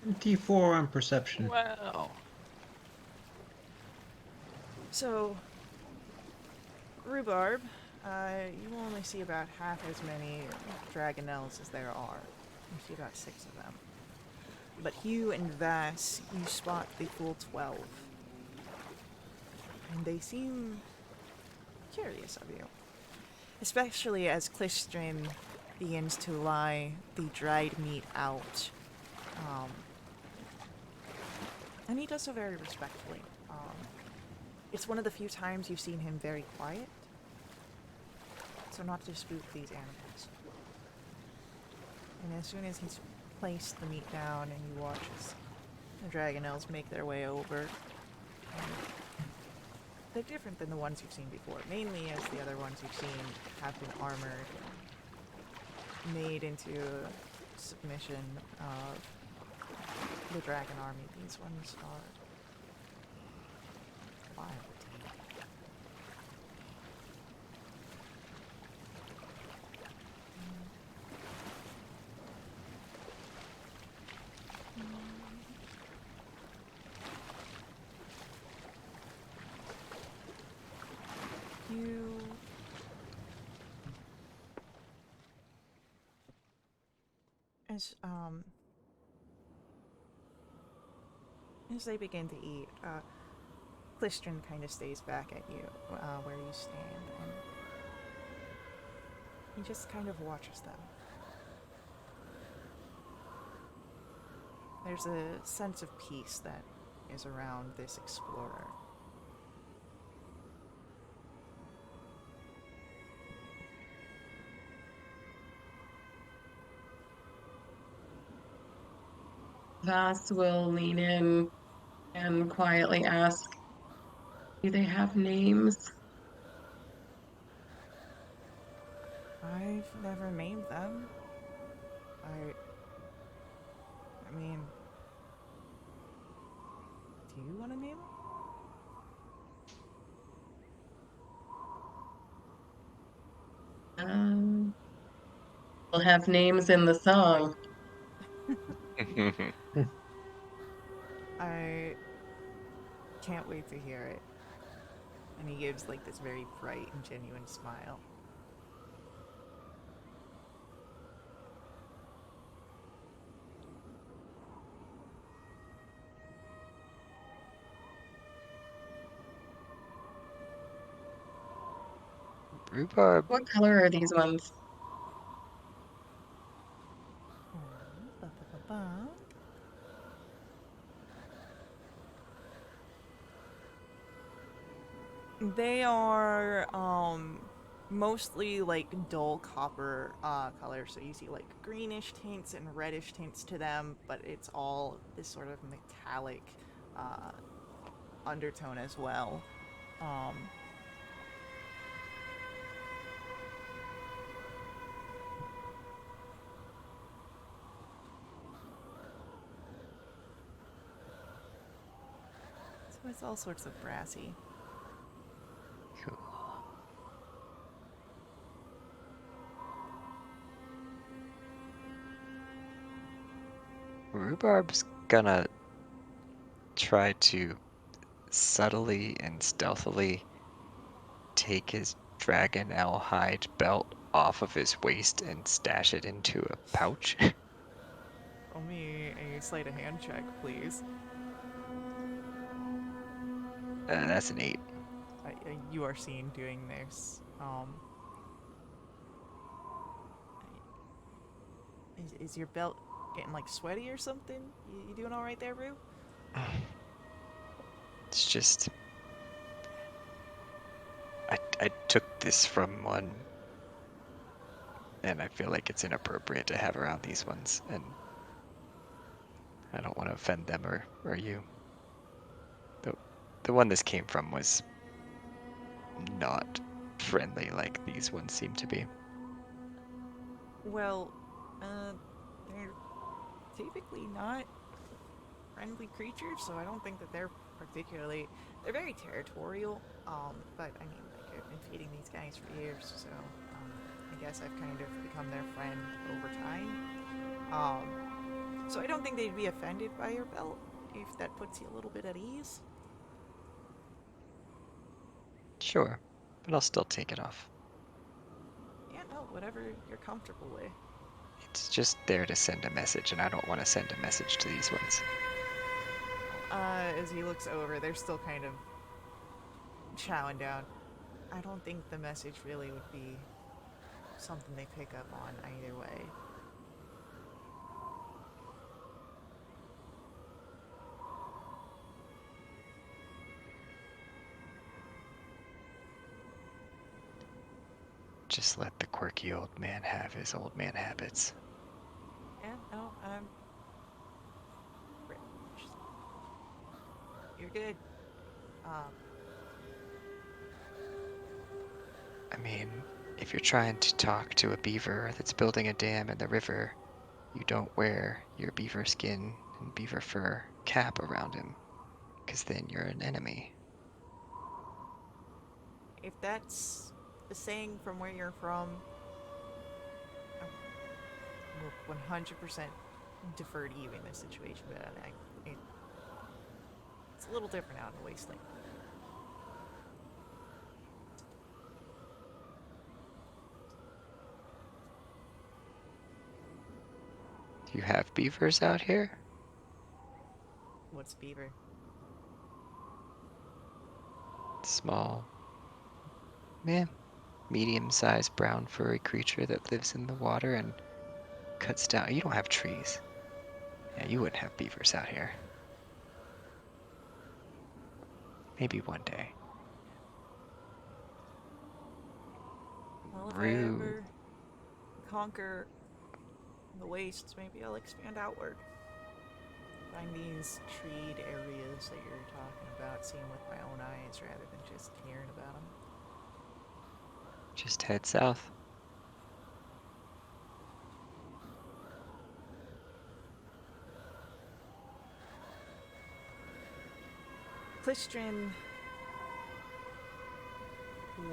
here. T4 on perception. Wow. So, Rhubarb, you only see about half as many Dragonelles as there are. You see about 6 of them. But Hugh and Vass, you spot the full 12. And they seem curious of you. Especially as Clistrin begins to lie the dried meat out. And he does so very respectfully. It's one of the few times you've seen him very quiet. So not to spook these animals. And as soon as he's placed the meat down and you watch as the Dragonelles make their way over, they're different than the ones you've seen before. Mainly as the other ones you've seen have been armored and made into submission of the dragon army. These ones are wild. You as they begin to eat, Clistrin kind of stays back at you where you stand, and he just kind of watches them. There's a sense of peace that is around this explorer. Vass will lean in and quietly ask, do they have names? I've never named them. I mean, do you want to name them? We'll have names in the song. I can't wait to hear it. And he gives like this very bright and genuine smile. Rhubarb. What color are these ones? Ba-ba-ba-ba. They are mostly like dull copper color, so you see like greenish tints and reddish tints to them, but it's all this sort of metallic undertone as well. Um, so it's all sorts of brassy. Cool. Rhubarb's gonna try to subtly and stealthily take his dragonelle hide belt off of his waist and stash it into a pouch. Roll me a sleight of hand check, please. That's an 8. You are seen doing this. Is your belt getting like sweaty or something? You doing all right there, Rue? It's just I took this from one, and I feel like it's inappropriate to have around these ones, and I don't want to offend them or you. The one this came from was not friendly like these ones seem to be. Well, typically not friendly creatures, so I don't think that they're particularly. They're very territorial, but I mean, like, I've been feeding these guys for years, so I guess I've kind of become their friend over time. So I don't think they'd be offended by your belt if that puts you a little bit at ease. Sure, but I'll still take it off. Yeah, no, whatever you're comfortable with. It's just there to send a message, and I don't want to send a message to these ones. As he looks over, they're still kind of chowing down. I don't think the message really would be something they pick up on either way. Just let the quirky old man have his old man habits. Yeah, no, you're good. Um, I mean, if you're trying to talk to a beaver that's building a dam in the river, you don't wear your beaver skin and beaver fur cap around him, because then you're an enemy. if that's the saying from where you're from, I will 100% defer to you in this situation, but it's a little different out in the wasteland. Do you have beavers out here? What's beaver? Small, medium-sized brown furry creature that lives in the water and cuts down. You don't have trees. Yeah, you wouldn't have beavers out here. Maybe one day. Well, if I Rude. ever conquer the wastes, maybe I'll expand outward. Find these treed areas that you're talking about, see them with my own eyes rather than just hearing about them. Just head south. Clistrin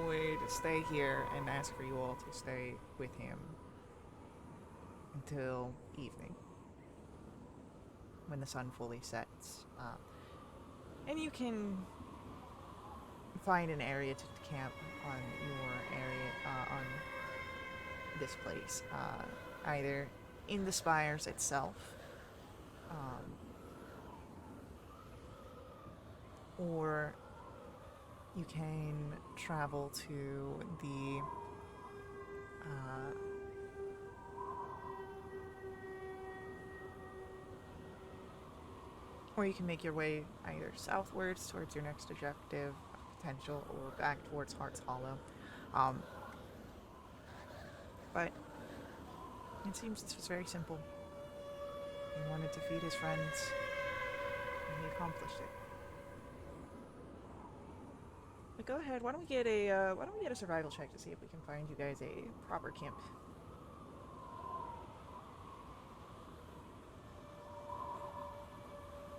would stay here and ask for you all to stay with him until evening, when the sun fully sets. And you can find an area to camp on your area, on this place, either in the spires itself, or you can travel to the or you can make your way either southwards towards your next objective potential or back towards Heart's Hollow. But it seems this was very simple. He wanted to feed his friends, and he accomplished it. But go ahead. Why don't we get a survival check to see if we can find you guys a proper camp?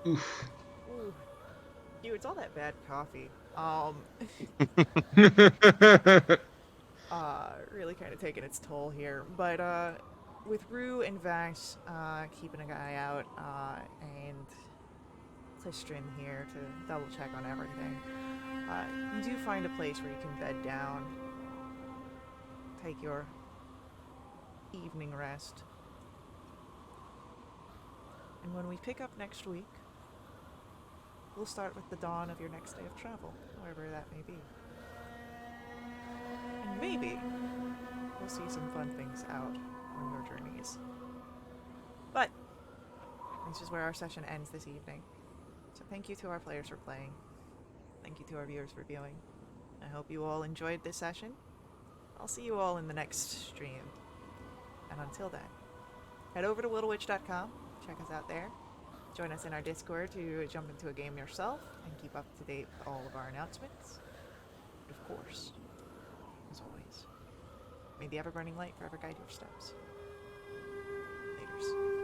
Oof. Ooh, dude, it's all that bad coffee. Really kind of taking its toll here. But with Rue and Vax keeping an eye out, and Clistrin here to double check on everything, you do find a place where you can bed down, take your evening rest. And when we pick up next week, we'll start with the dawn of your next day of travel, however that may be. And maybe we'll see some fun things out on your journeys. But this is where our session ends this evening. So thank you to our players for playing. Thank you to our viewers for viewing. I hope you all enjoyed this session. I'll see you all in the next stream. And until then, head over to littlewitch.com, check us out there. Join us in our Discord to jump into a game yourself and keep up to date with all of our announcements. And of course, as always, may the ever-burning light forever guide your steps. Laters.